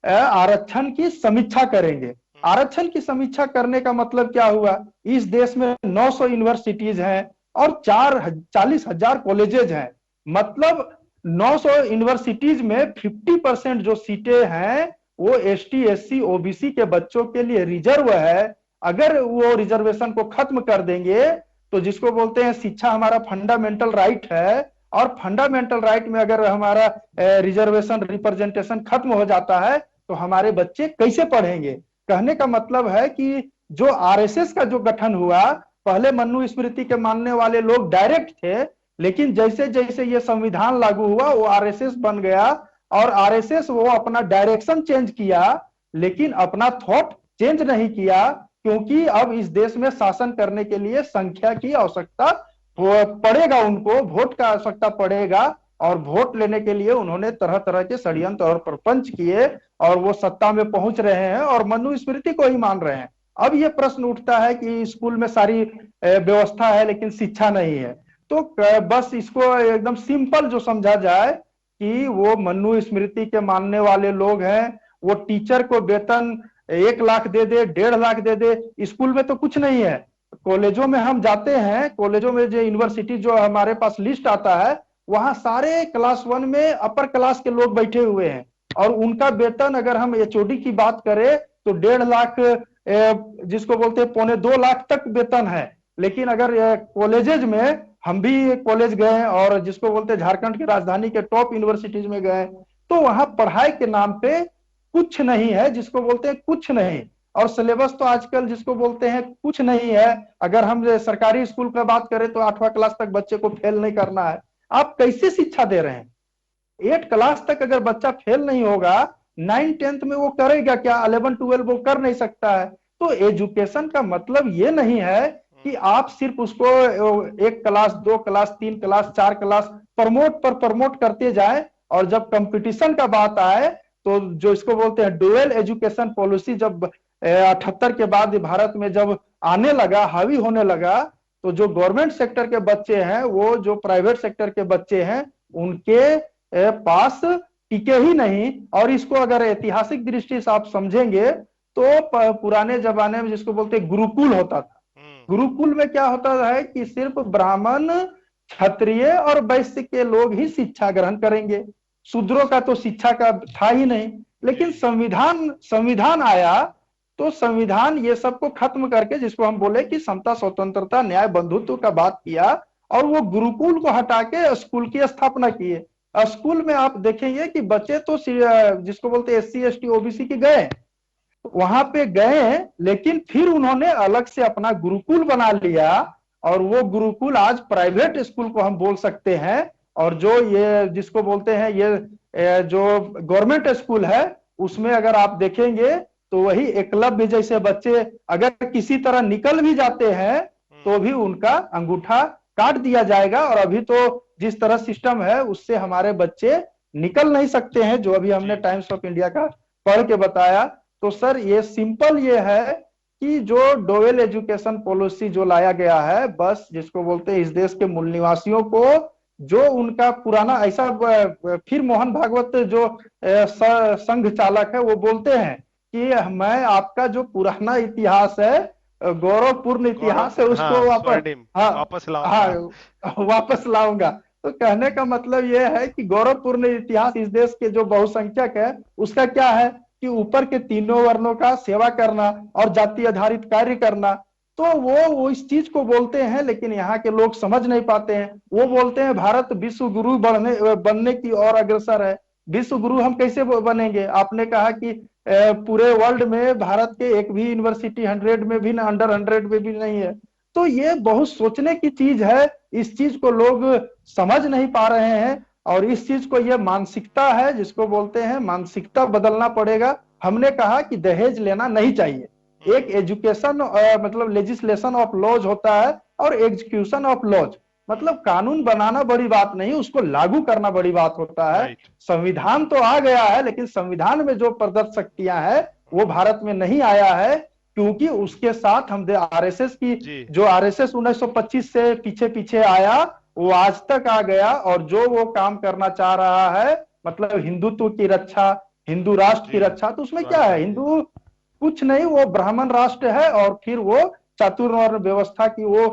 आरक्षण की समीक्षा करेंगे। आरक्षण की समीक्षा करने का मतलब क्या हुआ? इस देश में 900 यूनिवर्सिटीज हैं और 40,000 कॉलेजेज हैं। मतलब 900 यूनिवर्सिटीज में 50% जो सीटें हैं वो एसटी एससी ओबीसी के बच्चों के लिए रिजर्व है। अगर वो रिजर्वेशन को खत्म कर देंगे तो जिसको बोलते हैं शिक्षा हमारा फंडामेंटल राइट है, और फंडामेंटल राइट में अगर हमारा रिजर्वेशन रिप्रेजेंटेशन खत्म हो जाता है तो हमारे बच्चे कैसे पढ़ेंगे? कहने का मतलब है कि जो आरएसएस का जो गठन हुआ, पहले मनु स्मृति के मानने वाले लोग डायरेक्ट थे, लेकिन जैसे जैसे ये संविधान लागू हुआ वो आरएसएस बन गया और आरएसएस वो अपना डायरेक्शन चेंज किया लेकिन अपना थॉट चेंज नहीं किया। क्योंकि अब इस देश में शासन करने के लिए संख्या की आवश्यकता पड़ेगा, उनको वोट का आवश्यकता पड़ेगा। और वोट लेने के लिए उन्होंने तरह तरह के षड्यंत्र और प्रपंच किए और वो सत्ता में पहुंच रहे हैं और मनु स्मृति को ही मान रहे हैं। अब ये प्रश्न उठता है कि स्कूल में सारी व्यवस्था है लेकिन शिक्षा नहीं है। तो बस इसको एकदम सिंपल जो समझा जाए कि वो मनु स्मृति के मानने वाले लोग हैं, वो टीचर को वेतन 1 लाख दे दे, 1.5 लाख दे दे, स्कूल में तो कुछ नहीं है। कॉलेजों में हम जाते हैं, कॉलेजों में जो यूनिवर्सिटी जो हमारे पास लिस्ट आता है, वहां सारे क्लास 1 में अपर क्लास के लोग बैठे हुए हैं और उनका वेतन अगर हम एचओडी की बात करें तो 1.5 लाख, जिसको बोलते हैं 1.25 लाख तक वेतन है। लेकिन अगर कॉलेजेज में, हम भी कॉलेज गए और जिसको बोलते हैं झारखंड की राजधानी के टॉप यूनिवर्सिटीज में गए, तो वहां पढ़ाई के नाम पे कुछ नहीं है, जिसको बोलते हैं कुछ नहीं। और सिलेबस तो आजकल जिसको बोलते हैं कुछ नहीं है। अगर हम सरकारी स्कूल की बात करें तो 8वां क्लास तक बच्चे को फेल नहीं करना है। आप कैसे शिक्षा दे रहे हैं? 8 क्लास तक अगर बच्चा फेल नहीं होगा, 9 10th में वो करेगा क्या? 11 12 वो कर नहीं सकता है। तो एजुकेशन का मतलब ये नहीं है कि आप सिर्फ उसको 1 class 2 class 3 class 4 class promote करते जाए, और जब कंपटीशन का बात आए तो जो इसको बोलते हैं डुअल एजुकेशन पॉलिसी जब 78 के बाद भारत में जब आने लगा, हावी होने लगा, तो जो गवर्नमेंट सेक्टर के बच्चे हैं वो जो प्राइवेट सेक्टर के बच्चे हैं उनके पास टिके ही नहीं। और इसको अगर ऐतिहासिक दृष्टि से आप समझेंगे तो पुराने जमाने में जिसको बोलते हैं गुरुकुल होता था। गुरुकुल में क्या होता है कि सिर्फ ब्राह्मण, क्षत्रिय और वैश्य के लोग ही शिक्षा ग्रहण करेंगे, शूद्रों का तो शिक्षा का था ही नहीं। लेकिन संविधान संविधान आया तो संविधान ये सबको खत्म करके, जिसको हम बोले कि समता, स्वतंत्रता, न्याय, बंधुत्व का बात किया, और वो गुरुकुल को हटा के स्कूल की स्थापना किए। स्कूल में आप देखेंगे कि बच्चे तो जिसको बोलते हैं SC ST OBC के गए, वहां पे गए, लेकिन फिर उन्होंने अलग से अपना गुरुकुल बना लिया, और वो गुरुकुल आज प्राइवेट स्कूल को हम बोल सकते हैं। और जो ये जिसको बोलते हैं ये जो गवर्नमेंट स्कूल है, उसमें अगर आप देखेंगे तो वही एकलव्य जैसे बच्चे अगर किसी तरह निकल भी जाते हैं तो भी उनका अंगूठा काट दिया जाएगा। और अभी तो जिस तरह सिस्टम है उससे हमारे बच्चे निकल नहीं सकते हैं, जो अभी हमने टाइम्स ऑफ इंडिया का पढ़ के बताया। तो सर ये सिंपल ये है कि जो डोवेल एजुकेशन पॉलिसी जो लाया गया है, बस जिसको बोलते हैं इस देश के मूल निवासियों को जो उनका पुराना ऐसा, फिर मोहन भागवत जो संघ चालक है वो बोलते हैं कि मैं आपका जो पुराना इतिहास है, गौरवपूर्ण इतिहास है, उसको वापस वापस लाऊंगा। तो कहने का मतलब यह है कि गौरवपूर्ण इतिहास इस देश के जो बहुसंख्यक है उसका क्या है कि ऊपर के तीनों वर्णों का सेवा करना और जाति आधारित कार्य करना। तो वो इस चीज को बोलते हैं, लेकिन यहाँ के लोग समझ नहीं पाते हैं। वो बोलते हैं भारत विश्व गुरु बनने की ओर अग्रसर है। विश्व गुरु हम कैसे बनेंगे? आपने कहा कि पूरे वर्ल्ड में भारत के एक भी यूनिवर्सिटी 100 में भी ना, अंडर 100 में भी नहीं है। तो ये बहुत सोचने की चीज है। इस चीज को लोग समझ नहीं पा रहे हैं, और इस चीज को ये मानसिकता है जिसको बोलते हैं मानसिकता बदलना पड़ेगा। हमने कहा कि दहेज लेना नहीं चाहिए। एक एजुकेशन मतलब लेजिस्लेशन ऑफ लॉज होता है और एग्जीक्यूशन ऑफ लॉज, मतलब कानून बनाना बड़ी बात नहीं, उसको लागू करना बड़ी बात होता है। संविधान तो आ गया है, लेकिन संविधान में जो प्रदत्त शक्तियां हैं वो भारत में नहीं आया है, क्योंकि उसके साथ हम RSS की जो RSS 1925 से पीछे पीछे आया वो आज तक आ गया। और जो वो काम करना चाह रहा है मतलब हिंदुत्व की रक्षा, हिंदू राष्ट्र की रक्षा, तो उसमें क्या है? हिंदू कुछ नहीं, वो ब्राह्मण राष्ट्र है, और फिर वो चातुर्वर्ण व्यवस्था की वो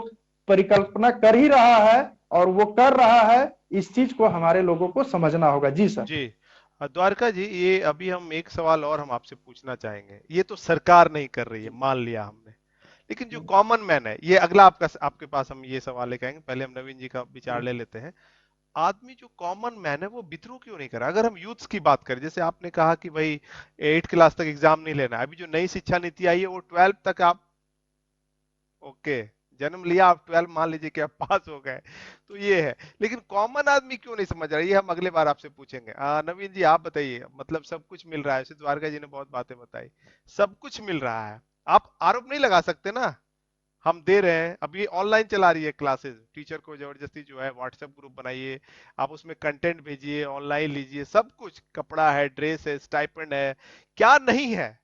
परिकल्पना कर ही रहा है, और वो कर रहा है। इस चीज को हमारे लोगों को समझना होगा। जी सर। जी द्वारका जी, ये अभी हम एक सवाल और हम आपसे पूछना चाहेंगे। ये तो सरकार नहीं कर रही है, मान लिया हमने, लेकिन जो कॉमन मैन है, ये अगला आपके पास हम ये सवाल लेकर आएंगे। पहले हम नवीन जी का विचार ले लेते हैं। आदमी जो कॉमन मैन है वो विद्रोह क्यों नहीं कर रहा? अगर हम यूथ्स की बात करें, जैसे आपने कहा कि भाई 8 क्लास तक एग्जाम नहीं लेना है, अभी जो नई शिक्षा नीति आई है वो 12 तक आप ओके जन्म लिया, आप 12 मान लीजिए कि आप पास हो गए, तो ये है। लेकिन कॉमन आदमी क्यों नहीं समझ रहा? ये हम अगले बार आपसे पूछेंगे। नवीन जी आप बताइए, मतलब सब कुछ मिल रहा है, द्वारका जी ने बहुत बातें बताई, सब कुछ मिल रहा है, आप आरोप नहीं लगा सकते ना। हम दे रहे हैं, अभी ऑनलाइन चला रही है क्लासेस, टीचर को जबरदस्ती जो है व्हाट्सएप ग्रुप बनाइए, आप उसमें कंटेंट भेजिए, ऑनलाइन लीजिए, सब कुछ, कपड़ा है, ड्रेस है, स्टाइपेंड है, क्या नहीं है?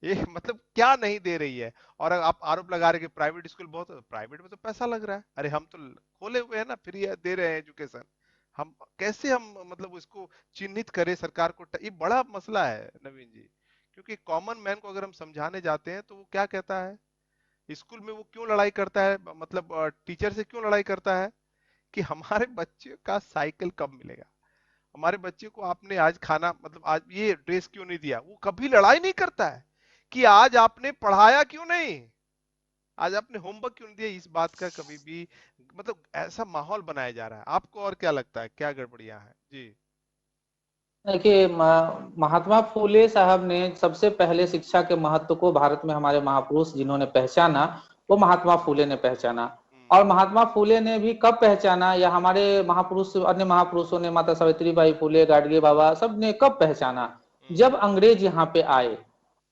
ये मतलब क्या नहीं दे रही है। और आप आरोप लगा रहे कि प्राइवेट स्कूल बहुत, प्राइवेट में तो पैसा लग रहा है। अरे हम तो खोले हुए हैं ना, फ्री दे रहे हैं एजुकेशन। हम कैसे हम मतलब इसको चिन्हित करें सरकार को, ये बड़ा मसला है नवीन जी। क्योंकि कॉमन मैन को अगर हम समझाने जाते हैं तो वो क्या कहता है, स्कूल में वो क्यों लड़ाई करता है, मतलब टीचर से क्यों लड़ाई करता है कि हमारे बच्चे का साइकिल कब मिलेगा, हमारे बच्चे को आपने आज खाना मतलब आज ये ड्रेस क्यों नहीं दिया। वो कभी लड़ाई नहीं करता है कि आज आपने पढ़ाया क्यों नहीं, आज आपने होमवर्क क्यों नहीं दिया। इस बात का कभी भी मतलब ऐसा माहौल बनाया जा रहा है। आपको और क्या लगता है, क्या गड़बड़ियां हैं जी? देखिए, महात्मा फूले साहब ने सबसे पहले शिक्षा के महत्व को भारत में हमारे महापुरुष जिन्होंने पहचाना, वो महात्मा फूले ने पहचाना। और महात्मा फूले ने भी कब पहचाना, या हमारे महापुरुष अन्य महापुरुषों ने, माता सावित्रीबाई फूले, गाडगे बाबा, सब ने कब पहचाना, जब अंग्रेज यहाँ पे आए।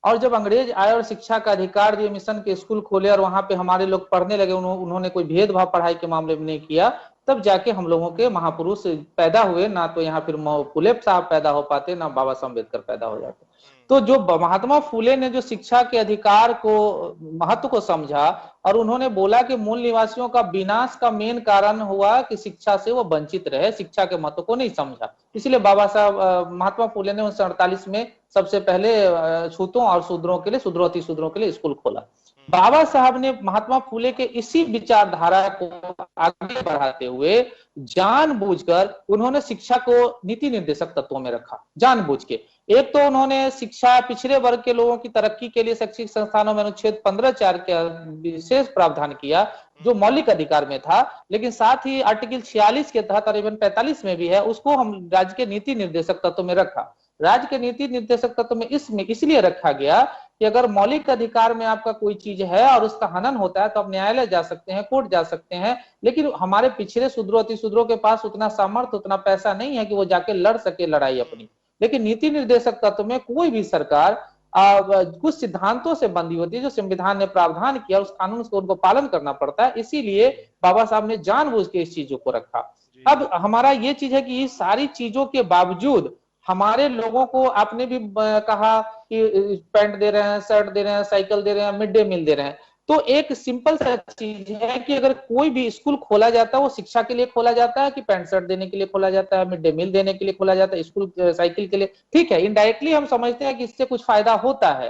और जब अंग्रेज आए और शिक्षा का अधिकार दिए, मिशन के स्कूल खोले और वहां पे हमारे लोग पढ़ने लगे, उन्होंने कोई भेदभाव पढ़ाई के मामले में नहीं किया, तब जाके हम लोगों के महापुरुष पैदा हुए। ना तो यहाँ फिर फुले साहब पैदा हो पाते, ना बाबा साहब अम्बेडकर पैदा हो जाते। तो जो महात्मा फूले ने जो शिक्षा के अधिकार को, महत्व को समझा, और उन्होंने बोला कि मूल निवासियों का विनाश का मेन कारण हुआ कि शिक्षा से वो वंचित रहे, शिक्षा के महत्व को नहीं समझा। इसलिए बाबा साहब महात्मा फूले ने 1948 में सबसे पहले छूतों और शूद्रों के लिए, शूद्रों अति शूद्रों के लिए स्कूल खोला। बाबा साहब ने महात्मा फूले के इसी विचारधारा को आगे बढ़ाते हुए जानबूझकर उन्होंने शिक्षा को नीति निर्देशक तत्वों में रखा, जानबूझ के। एक तो उन्होंने शिक्षा पिछड़े वर्ग के लोगों की तरक्की के लिए शैक्षिक संस्थानों में अनुच्छेद 15(4) का विशेष प्रावधान किया, जो मौलिक अधिकार में था, लेकिन साथ ही आर्टिकल 46 के तहत और इवन 45 में भी है, उसको हम राज्य के नीति निर्देशक तत्व में रखा। राज्य के नीति निर्देशक तत्व में इसलिए रखा गया कि अगर मौलिक अधिकार में आपका कोई चीज है और उसका हनन होता है तो आप न्यायालय जा सकते हैं, कोर्ट जा सकते हैं, लेकिन हमारे पिछड़े शूद्रों अति शूद्रों के पास उतना सामर्थ्य, उतना पैसा नहीं है कि वो जाके लड़ सके लड़ाई अपनी। लेकिन नीति निर्देशक तत्व में कोई भी सरकार कुछ सिद्धांतों से बंधी होती है, जो संविधान ने प्रावधान किया, उस कानून को उनको पालन करना पड़ता है। इसीलिए बाबा साहब ने जानबूझ के इस चीजों को रखा। अब हमारा ये चीज है कि ये सारी चीजों के बावजूद हमारे लोगों को, आपने भी कहा कि पैंट दे रहे हैं, शर्ट दे रहे हैं, साइकिल दे रहे हैं, मिड डे मील दे रहे हैं, तो एक सिंपल सा चीज है कि अगर कोई भी स्कूल खोला जाता है वो शिक्षा के लिए खोला जाता है कि पैंट शर्ट देने के लिए खोला जाता है, मिड डे मील देने के लिए खोला जाता है, स्कूल साइकिल के लिए, ठीक है, इनडायरेक्टली हम समझते हैं कि इससे कुछ फायदा होता है।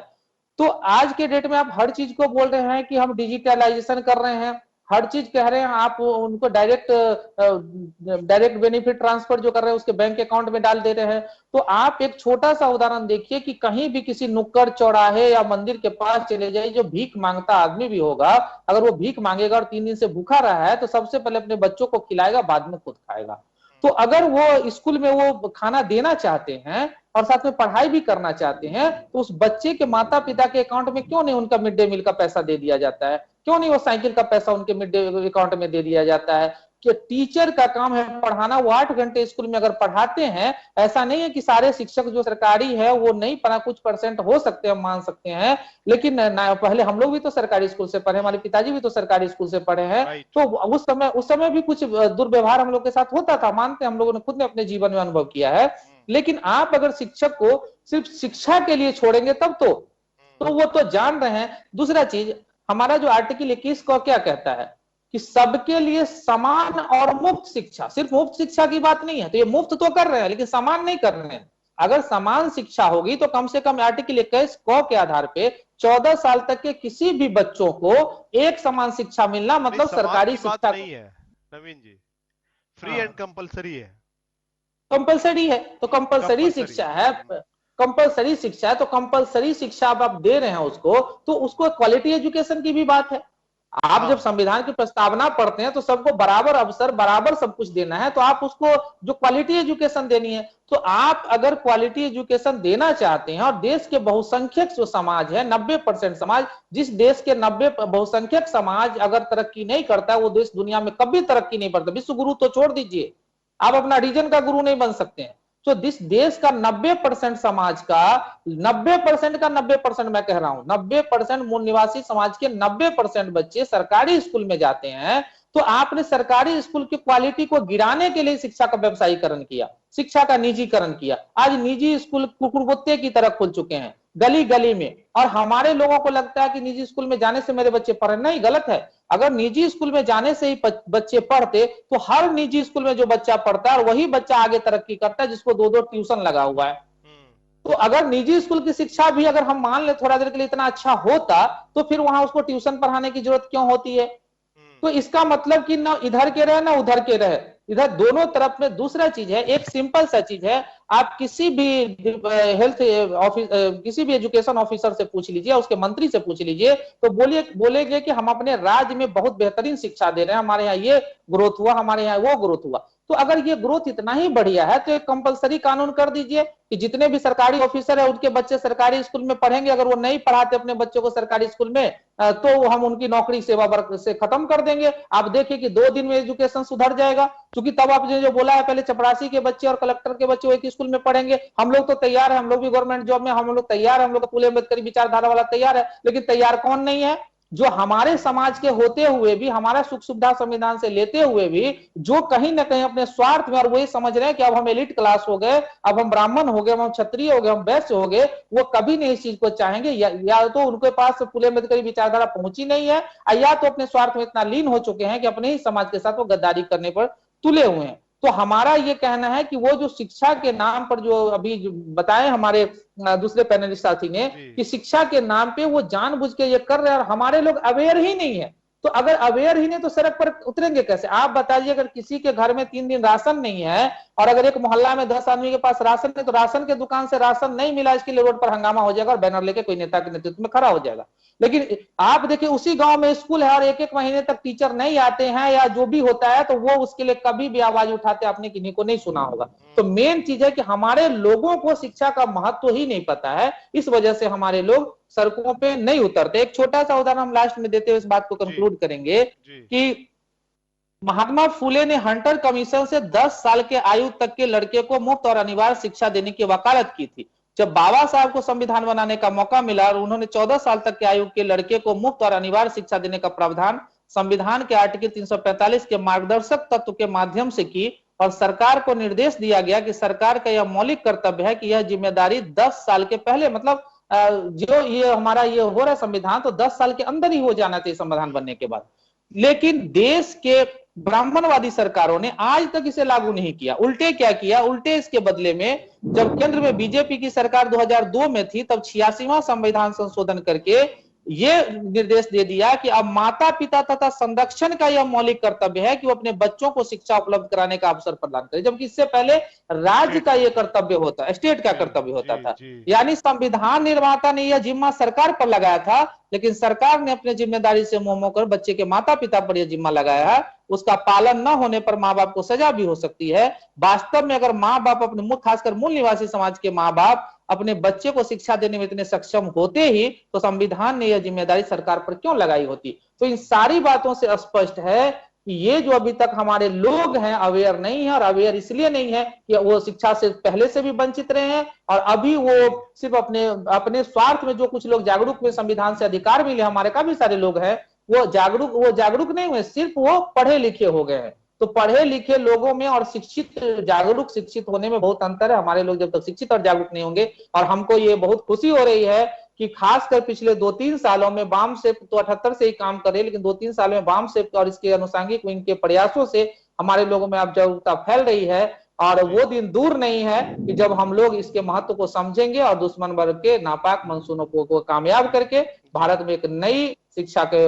तो आज के डेट में आप हर चीज को बोल रहे हैं कि हम डिजिटलाइजेशन कर रहे हैं, हर चीज कह रहे हैं, आप उनको डायरेक्ट बेनिफिट ट्रांसफर जो कर रहे हैं उसके बैंक अकाउंट में डाल दे रहे हैं। तो आप एक छोटा सा उदाहरण देखिए कि कहीं भी किसी नुक्कड़ चौराहे या मंदिर के पास चले जाइए, जो भीख मांगता आदमी भी होगा, अगर वो भीख मांगेगा और 3 दिन से भूखा रहा है तो सबसे पहले अपने बच्चों को खिलाएगा, बाद में खुद खाएगा। तो अगर वो स्कूल में वो खाना देना चाहते हैं और साथ में पढ़ाई भी करना चाहते हैं, तो उस बच्चे के माता पिता के अकाउंट में क्यों नहीं उनका मिड डे मील का पैसा दे दिया जाता है, क्यों नहीं वो साइकिल का पैसा उनके मिड डे अकाउंट में दे दिया जाता है। कि टीचर का काम है पढ़ाना, वो 8 घंटे स्कूल में अगर पढ़ाते हैं, ऐसा नहीं है कि सारे शिक्षक जो सरकारी है वो नहीं पढ़ा, कुछ परसेंट हो सकते हैं, मान सकते हैं, लेकिन पहले हम लोग भी तो सरकारी स्कूल से पढ़े, हमारे पिताजी भी तो सरकारी स्कूल से पढ़े हैं, तो उस समय भी कुछ दुर्व्यवहार हम लोग के साथ होता था, मानते हैं, हम लोगों ने खुद ने अपने जीवन में अनुभव किया है। लेकिन आप अगर शिक्षक को सिर्फ शिक्षा के लिए छोड़ेंगे तब तो वो तो जान रहे हैं। दूसरा चीज, हमारा जो आर्टिकल 21 को क्या कहता है कि सबके लिए समान और मुफ्त शिक्षा, सिर्फ मुफ्त शिक्षा की बात नहीं है, तो ये मुफ्त तो कर रहे हैं लेकिन समान नहीं कर रहे हैं। अगर समान शिक्षा होगी तो कम से कम आर्टिकल 21 क के आधार पे 14 साल तक के किसी भी बच्चों को एक समान शिक्षा मिलना, मतलब सरकारी शिक्षा नहीं है नवीन जी, फ्री एंड कंपलसरी है। कंपलसरी है तो कंपलसरी शिक्षा है, कंपलसरी शिक्षा है तो कंपलसरी शिक्षा आप दे रहे हैं उसको, तो उसको क्वालिटी एजुकेशन की भी बात है। आप जब संविधान की प्रस्तावना पढ़ते हैं तो सबको बराबर अवसर, बराबर सब कुछ देना है, तो आप उसको जो क्वालिटी एजुकेशन देनी है, तो आप अगर क्वालिटी एजुकेशन देना चाहते हैं और देश के बहुसंख्यक जो समाज है, 90% समाज, जिस देश के 90 बहुसंख्यक समाज अगर तरक्की नहीं करता है, वो देश दुनिया में कभी तरक्की नहीं करता। विश्व गुरु तो छोड़ दीजिए, आप अपना रीजन का गुरु नहीं बन सकते हैं। तो जिस देश का 90% समाज का 90% मैं कह रहा हूं, 90% मूल निवासी समाज के 90% बच्चे सरकारी स्कूल में जाते हैं, तो आपने सरकारी स्कूल की क्वालिटी को गिराने के लिए शिक्षा का व्यवसायीकरण किया, शिक्षा का निजीकरण किया। आज निजी स्कूल कुकुरकुत्ते की तरह खुल चुके हैं, गली गली में। और हमारे लोगों को लगता है कि निजी स्कूल में जाने से मेरे बच्चे पढ़े, नहीं, गलत है। अगर निजी स्कूल में जाने से ही बच्चे पढ़ते तो हर निजी स्कूल में जो बच्चा पढ़ता है और वही बच्चा आगे तरक्की करता है जिसको दो दो ट्यूशन लगा हुआ है। तो अगर निजी स्कूल की शिक्षा भी अगर हम मान ले थोड़ा देर के लिए इतना अच्छा होता तो फिर वहां उसको ट्यूशन पढ़ाने की जरूरत क्यों होती है? तो इसका मतलब कि ना इधर के रहे ना उधर के रहे, इधर दोनों तरफ में। दूसरा चीज है, एक सिंपल सा चीज है, आप किसी भी हेल्थ ऑफिस किसी भी एजुकेशन ऑफिसर से पूछ लीजिए, उसके मंत्री से पूछ लीजिए, तो बोलेंगे कि हम अपने राज्य में बहुत बेहतरीन शिक्षा दे रहे हैं, हमारे यहाँ ये ग्रोथ हुआ, हमारे यहाँ वो ग्रोथ हुआ। तो अगर ये ग्रोथ इतना ही बढ़िया है तो एक कंपलसरी कानून कर दीजिए कि जितने भी सरकारी ऑफिसर है उनके बच्चे सरकारी स्कूल में पढ़ेंगे। अगर वो नहीं पढ़ाते अपने बच्चों को सरकारी स्कूल में तो हम उनकी नौकरी सेवा वर्ग से खत्म कर देंगे। आप देखिए कि 2 दिन में एजुकेशन सुधर जाएगा। क्योंकि तब आपने जो बोला है, पहले चपरासी के बच्चे और कलेक्टर के बच्चे एक स्कूल में पढ़ेंगे। हम लोग तो तैयार है, हम लोग भी गवर्नमेंट जॉब में, हम लोग तैयार है, हम लोग फूले अम्बेडकरी विचारधारा वाला तैयार है। लेकिन तैयार कौन नहीं है? जो हमारे समाज के होते हुए भी, हमारा सुख सुविधा संविधान से लेते हुए भी, जो कहीं ना कहीं अपने स्वार्थ में और वही समझ रहे हैं कि अब हम एलिट क्लास हो गए, अब हम ब्राह्मण हो गए, हम क्षत्रिय हो गए, हम वैश्य हो गए, वो कभी नहीं इस चीज को चाहेंगे। या तो उनके पास फूले अम्बेडकरी विचारधारा पहुंची नहीं है, या तो अपने स्वार्थ में इतना लीन हो चुके हैं कि अपने ही समाज के साथ वो गद्दारी करने पर तुले हुए हैं। तो हमारा ये कहना है कि वो जो शिक्षा के नाम पर जो अभी जो बताए हमारे दूसरे पैनलिस्ट साथी ने कि शिक्षा के नाम पे वो जानबूझ के ये कर रहे हैं और हमारे लोग अवेयर ही नहीं है। तो अगर अवेयर ही नहीं तो सड़क पर उतरेंगे कैसे? आप बताइए, अगर किसी के घर में 3 दिन राशन नहीं है और अगर एक मोहल्ला में 10 आदमी के पास राशन है तो राशन के दुकान से राशन नहीं मिला इसके लिए रोड पर हंगामा हो जाएगा और बैनर लेके कोई नेता के नेतृत्व में खड़ा हो जाएगा। लेकिन आप देखिए उसी गांव में स्कूल है और एक एक महीने तक टीचर नहीं आते हैं या जो भी होता है तो वो उसके लिए कभी भी आवाज उठाते आपने किन्हीं को नहीं सुना होगा। तो मेन चीज है कि हमारे लोगों को शिक्षा का महत्व ही नहीं पता है, इस वजह से हमारे लोग सड़कों पे नहीं उतरते। एक छोटा सा उदाहरण हम लास्ट में देते हुए इस बात को कंक्लूड करेंगे कि महात्मा फुले ने हंटर कमीशन से 10 साल के आयु तक के लड़के को मुफ्त और अनिवार्य शिक्षा देने की वकालत की थी। जब बाबा साहब को संविधान बनाने का मौका मिला और उन्होंने 14 साल तक के आयु के लड़के को मुफ्त और अनिवार्य शिक्षा देने का प्रावधान संविधान के आर्टिकल 345 के मार्गदर्शक तत्व के माध्यम से की और सरकार को निर्देश दिया गया कि सरकार का यह मौलिक कर्तव्य है कि यह जिम्मेदारी 10 साल के पहले, मतलब जो ये हमारा ये हो रहा है संविधान, तो 10 साल के अंदर ही हो जाना चाहिए संविधान बनने के बाद। लेकिन देश के ब्राह्मणवादी सरकारों ने आज तक इसे लागू नहीं किया। उल्टे क्या किया? उल्टे इसके बदले में जब केंद्र में बीजेपी की सरकार 2002 में थी तब 86वां संविधान संशोधन करके ये निर्देश दे दिया कि अब माता पिता तथा संरक्षण का यह मौलिक कर्तव्य है कि वो अपने बच्चों को शिक्षा उपलब्ध कराने का अवसर प्रदान करें, जबकि इससे पहले राज्य का यह कर्तव्य होता, स्टेट का कर्तव्य होता था। यानी संविधान निर्माता ने यह जिम्मा सरकार पर लगाया था, लेकिन सरकार ने अपने जिम्मेदारी से मुंह मोड़कर बच्चे के माता पिता पर यह जिम्मा लगाया है। उसका पालन न होने पर माँ बाप को सजा भी हो सकती है। वास्तव में अगर माँ बाप अपने, खासकर मूल निवासी समाज के माँ बाप अपने बच्चे को शिक्षा देने में इतने सक्षम होते ही तो संविधान ने यह जिम्मेदारी सरकार पर क्यों लगाई होती? तो इन सारी बातों से स्पष्ट है कि ये जो अभी तक हमारे लोग हैं अवेयर नहीं है, और अवेयर इसलिए नहीं है कि वो शिक्षा से पहले से भी वंचित रहे हैं और अभी वो सिर्फ अपने अपने स्वार्थ में, जो कुछ लोग जागरूक हुए, संविधान से अधिकार मिले, हमारे काफी सारे लोग हैं वो जागरूक नहीं हुए, सिर्फ वो पढ़े लिखे हो गए हैं। तो पढ़े लिखे लोगों में और शिक्षित जागरूक शिक्षित होने में बहुत अंतर है। हमारे लोग जब तक शिक्षित और जागरूक नहीं होंगे, और हमको ये बहुत खुशी हो रही है कि खासकर पिछले 2-3 सालों में वाम से तो 78 से ही काम कर रहे हैं, लेकिन 2-3 सालों में वाम से और इसके अनुसांगिक विंग के प्रयासों से हमारे लोगों में अब जागरूकता फैल रही है। और वो दिन दूर नहीं है कि जब हम लोग इसके महत्व को समझेंगे और दुश्मन वर्ग के नापाक मंसूबों को कामयाब करके भारत में एक नई शिक्षा के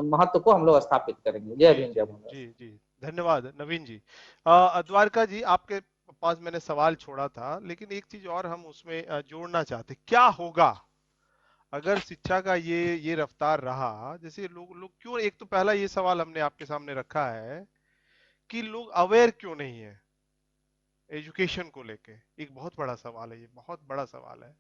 महत्व को हम लोग स्थापित करेंगे। जय भीम, जय भारत। जी जी, धन्यवाद नवीन जी। द्वारका जी, आपके पास मैंने सवाल छोड़ा था, लेकिन एक चीज और हम उसमें जोड़ना चाहते, क्या होगा अगर शिक्षा का ये रफ्तार रहा? जैसे लोग क्यों, एक तो पहला ये सवाल हमने आपके सामने रखा है कि लोग अवेयर क्यों नहीं है एजुकेशन को लेके। एक बहुत बड़ा सवाल है, ये बहुत बड़ा सवाल है।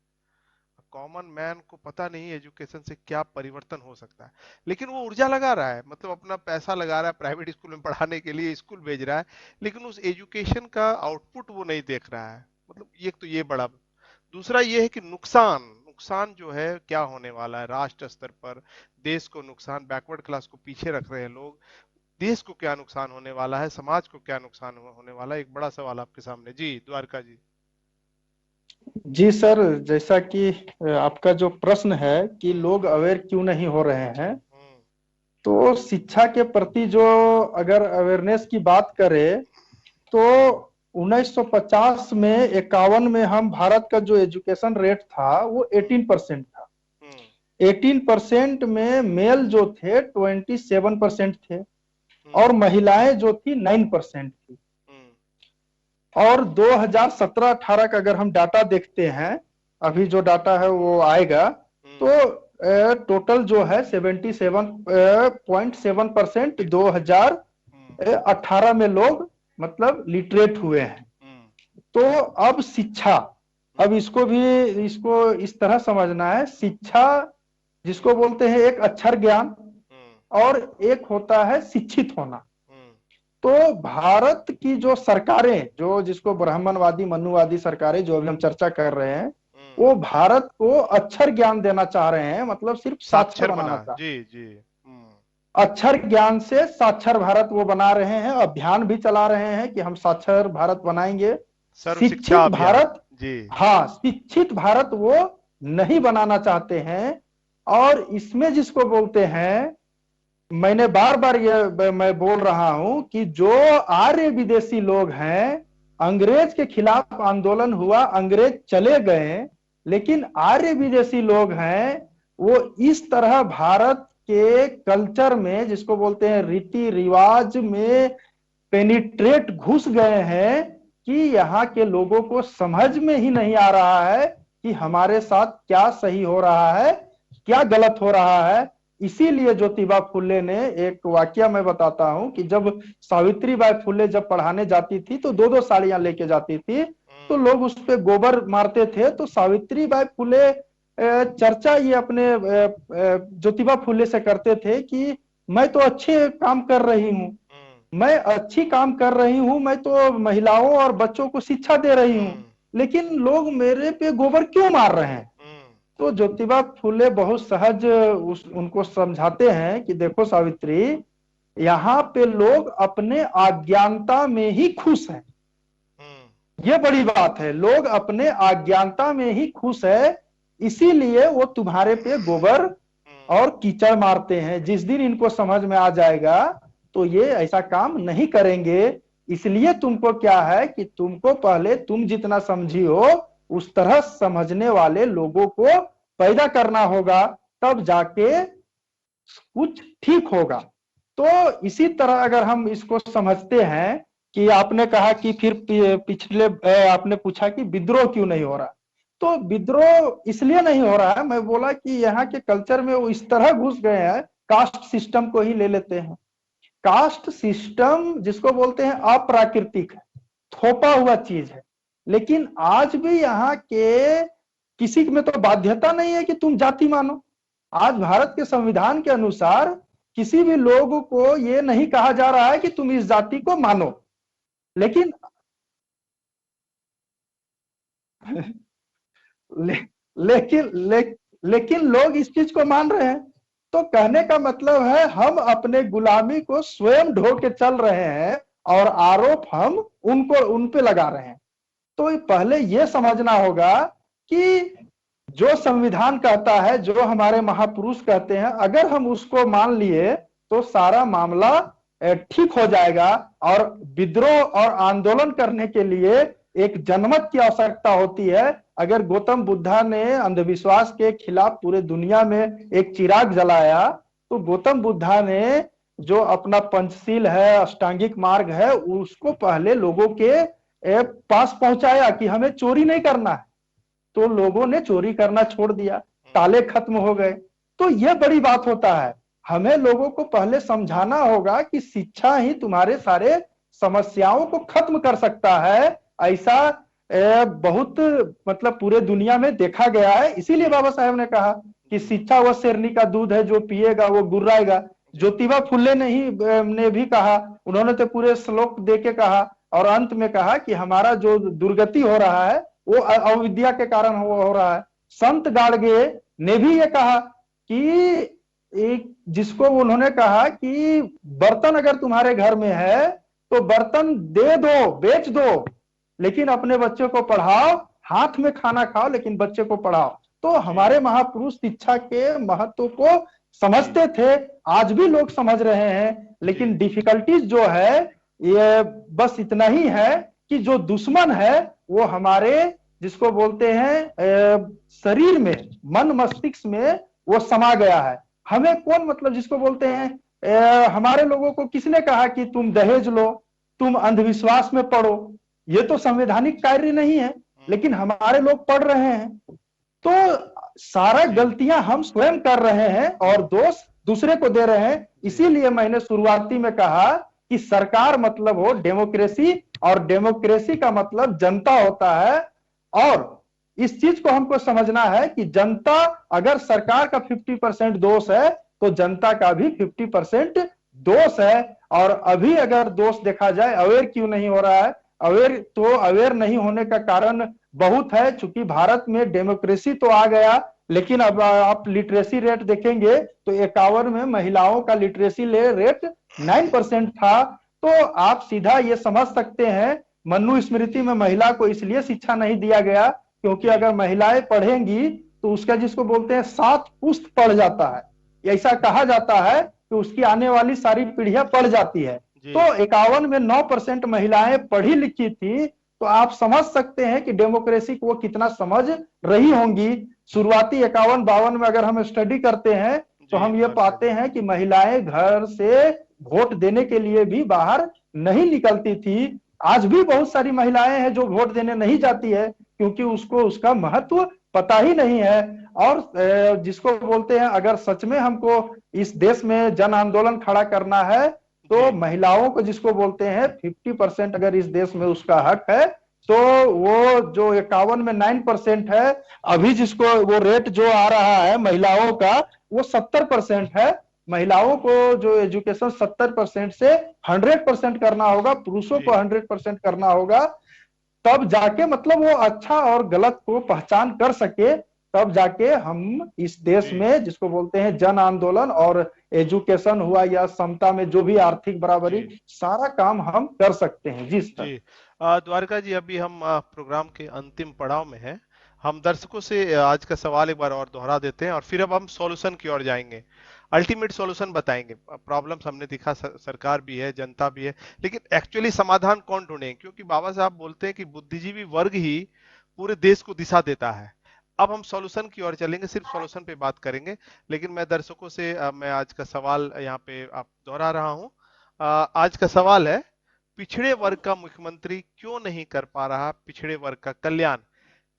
कॉमन मैन को पता नहीं एजुकेशन से क्या परिवर्तन हो सकता है, लेकिन वो ऊर्जा लगा रहा है, मतलब अपना पैसा लगा रहा है प्राइवेट स्कूल में पढ़ाने के लिए, स्कूल भेज रहा है, लेकिन उस एजुकेशन का आउटपुट वो नहीं देख रहा है। मतलब एक तो ये बड़ा। दूसरा ये है कि नुकसान जो है क्या होने वाला है राष्ट्र स्तर पर, देश को नुकसान, बैकवर्ड क्लास को पीछे रख रहे हैं लोग, देश को क्या नुकसान होने वाला है, समाज को क्या नुकसान होने वाला है, एक बड़ा सवाल आपके सामने। जी द्वारका जी। जी सर, जैसा कि आपका जो प्रश्न है कि लोग अवेयर क्यों नहीं हो रहे हैं, तो शिक्षा के प्रति जो अगर अवेयरनेस की बात करें तो 1950 में 51 में हम भारत का जो एजुकेशन रेट था वो 18% था। 18% में मेल जो थे 27% थे और महिलाएं जो थी 9% थी। और 2017-18 का अगर हम डाटा देखते हैं, अभी जो डाटा है वो आएगा, तो टोटल जो है 77.7% 2018 में लोग मतलब लिटरेट हुए हैं। तो अब शिक्षा, अब इसको इस तरह समझना है, शिक्षा जिसको बोलते हैं एक अक्षर ज्ञान और एक होता है शिक्षित होना। तो भारत की जो सरकारें, जो जिसको ब्राह्मणवादी मनुवादी सरकारें जो अभी हम चर्चा कर रहे हैं, वो भारत को अक्षर ज्ञान देना चाह रहे हैं, मतलब सिर्फ साक्षर बनाना चाह रहे हैं। जी जी। अक्षर ज्ञान से साक्षर भारत वो बना रहे हैं, अभियान भी चला रहे हैं कि हम साक्षर भारत बनाएंगे। सर्व शिक्षित शिक्षा अभियान भारत, जी। हाँ, शिक्षित भारत वो नहीं बनाना चाहते हैं। और इसमें जिसको बोलते हैं, मैंने बार बार ये मैं बोल रहा हूं कि जो आर्य विदेशी लोग हैं, अंग्रेज के खिलाफ आंदोलन हुआ, अंग्रेज चले गए, लेकिन आर्य विदेशी लोग हैं वो इस तरह भारत के कल्चर में, जिसको बोलते हैं रीति रिवाज में पेनिट्रेट घुस गए हैं कि यहाँ के लोगों को समझ में ही नहीं आ रहा है कि हमारे साथ क्या सही हो रहा है, क्या गलत हो रहा है। इसीलिए ज्योतिबा फुले ने, एक वाकया मैं बताता हूं कि जब सावित्री बाई फुले जब पढ़ाने जाती थी तो दो दो साड़ियां लेके जाती थी, तो लोग उस पे गोबर मारते थे। तो सावित्री बाई फुले चर्चा ये अपने ज्योतिबा फुले से करते थे कि मैं तो अच्छे काम कर रही हूँ, मैं अच्छी काम कर रही हूँ, मैं तो महिलाओं और बच्चों को शिक्षा दे रही हूँ, लेकिन लोग मेरे पे गोबर क्यों मार रहे हैं। तो ज्योतिबा फुले बहुत सहज उनको समझाते हैं कि देखो सावित्री, यहाँ पे लोग अपने अज्ञानता में ही खुश हैं। ये बड़ी बात है, लोग अपने अज्ञानता में ही खुश है, इसीलिए वो तुम्हारे पे गोबर और कीचड़ मारते हैं। जिस दिन इनको समझ में आ जाएगा तो ये ऐसा काम नहीं करेंगे। इसलिए तुमको क्या है कि तुमको पहले तुम जितना समझी हो उस तरह समझने वाले लोगों को पैदा करना होगा, तब जाके कुछ ठीक होगा। तो इसी तरह अगर हम इसको समझते हैं कि आपने कहा कि फिर पिछले आपने पूछा कि विद्रोह क्यों नहीं हो रहा, तो विद्रोह इसलिए नहीं हो रहा है, मैं बोला कि यहाँ के कल्चर में वो इस तरह घुस गए हैं, कास्ट सिस्टम को ही ले लेते हैं। कास्ट सिस्टम जिसको बोलते हैं अप्राकृतिक है, थोपा हुआ चीज है। लेकिन आज भी यहाँ के किसी में तो बाध्यता नहीं है कि तुम जाति मानो। आज भारत के संविधान के अनुसार किसी भी लोग को ये नहीं कहा जा रहा है कि तुम इस जाति को मानो, लेकिन लेकिन लोग इस चीज को मान रहे हैं। तो कहने का मतलब है हम अपने गुलामी को स्वयं ढो के चल रहे हैं और आरोप हम उन पे लगा रहे हैं। तो पहले यह समझना होगा कि जो संविधान कहता है, जो हमारे महापुरुष कहते हैं, अगर हम उसको मान लिए तो सारा मामला ठीक हो जाएगा। और विद्रोह और आंदोलन करने के लिए एक जनमत की आवश्यकता होती है। अगर गौतम बुद्धा ने अंधविश्वास के खिलाफ पूरे दुनिया में एक चिराग जलाया, तो गौतम बुद्धा ने जो अपना पंचशील है, अष्टांगिक मार्ग है, उसको पहले लोगों के पास पहुंचाया कि हमें चोरी नहीं करना है। तो लोगों ने चोरी करना छोड़ दिया, ताले खत्म हो गए। तो यह बड़ी बात होता है। हमें लोगों को पहले समझाना होगा कि शिक्षा ही तुम्हारे सारे समस्याओं को खत्म कर सकता है। ऐसा बहुत मतलब पूरे दुनिया में देखा गया है। इसीलिए बाबा साहेब ने कहा कि शिक्षा वह शेरनी का दूध है, जो पिएगा वो गुर्राएगा। ज्योतिबा फुले ने भी कहा, उन्होंने तो पूरे श्लोक दे के कहा और अंत में कहा कि हमारा जो दुर्गति हो रहा है वो अविद्या के कारण हो रहा है। संत गाड़गे ने भी ये कहा कि जिसको उन्होंने कहा कि बर्तन अगर तुम्हारे घर में है तो बर्तन दे दो, बेच दो, लेकिन अपने बच्चों को पढ़ाओ, हाथ में खाना खाओ लेकिन बच्चे को पढ़ाओ। तो हमारे महापुरुष शिक्षा के महत्व को समझते थे, आज भी लोग समझ रहे हैं, लेकिन डिफिकल्टीज जो है ये बस इतना ही है कि जो दुश्मन है वो हमारे जिसको बोलते हैं शरीर में, मन मस्तिष्क में वो समा गया है। हमें कौन मतलब जिसको बोलते हैं हमारे लोगों को किसने कहा कि तुम दहेज लो, तुम अंधविश्वास में पढ़ो? ये तो संवैधानिक कार्य नहीं है, लेकिन हमारे लोग पढ़ रहे हैं। तो सारा गलतियां हम स्वयं कर रहे हैं और दोष दूसरे को दे रहे हैं। इसीलिए मैंने शुरुआती में कहा कि सरकार मतलब हो डेमोक्रेसी, और डेमोक्रेसी का मतलब जनता होता है। और इस चीज को हमको समझना है कि जनता, अगर सरकार का 50% दोष है तो जनता का भी 50% दोष है। और अभी अगर दोष देखा जाए अवेयर क्यों नहीं हो रहा है, अवेयर नहीं होने का कारण बहुत है। चूंकि भारत में डेमोक्रेसी तो आ गया, लेकिन अब आप लिटरेसी रेट देखेंगे तो 51 में महिलाओं का लिटरेसी रेट 9% था। तो आप सीधा ये समझ सकते हैं मनुस्मृति में महिला को इसलिए शिक्षा नहीं दिया गया क्योंकि अगर महिलाएं पढ़ेंगी तो उसका जिसको बोलते हैं 7 पुश्त पढ़ जाता है। ऐसा कहा जाता है कि उसकी आने वाली सारी पीढ़ियां पढ़ जाती है। तो 51 में 9% महिलाएं पढ़ी लिखी थी। तो आप समझ सकते हैं कि डेमोक्रेसी को वो कितना समझ रही होंगी। शुरुआती 51-52 में अगर हम स्टडी करते हैं तो हम ये पाते हैं कि महिलाएं घर से वोट देने के लिए भी बाहर नहीं निकलती थी। आज भी बहुत सारी महिलाएं हैं जो वोट देने नहीं जाती है क्योंकि उसको उसका महत्व पता ही नहीं है। और जिसको बोलते हैं अगर सच में हमको इस देश में जन आंदोलन खड़ा करना है तो महिलाओं को जिसको बोलते हैं 50% अगर इस देश में उसका हक है तो वो जो 51 में 9% है, अभी जिसको वो रेट जो आ रहा है महिलाओं का वो 70% है। महिलाओं को जो एजुकेशन 70% से 100% करना होगा, पुरुषों को 100% करना होगा, तब जाके मतलब वो अच्छा और गलत को पहचान कर सके, तब जाके हम इस देश में जिसको बोलते हैं जन आंदोलन और एजुकेशन हुआ या समता में जो भी आर्थिक बराबरी सारा काम हम कर सकते हैं। जी सर। द्वारका जी, अभी हम प्रोग्राम के अंतिम पड़ाव में हैं। हम दर्शकों से आज का सवाल एक बार और दोहरा देते हैं और फिर अब हम सॉल्यूशन की ओर जाएंगे, अल्टीमेट सॉल्यूशन बताएंगे। प्रॉब्लम्स हमने दिखा, सरकार भी है, जनता भी है, लेकिन एक्चुअली समाधान कौन ढूंढे? क्योंकि बाबा साहब बोलते हैं कि बुद्धिजीवी वर्ग ही पूरे देश को दिशा देता है। अब हम सॉल्यूशन की ओर चलेंगे, सिर्फ सॉल्यूशन पे बात करेंगे, लेकिन मैं दर्शकों से मैं आज का सवाल यहाँ पे आप दोहरा रहा हूँ। आज का सवाल है, पिछड़े वर्ग का मुख्यमंत्री क्यों नहीं कर पा रहा पिछड़े वर्ग का कल्याण?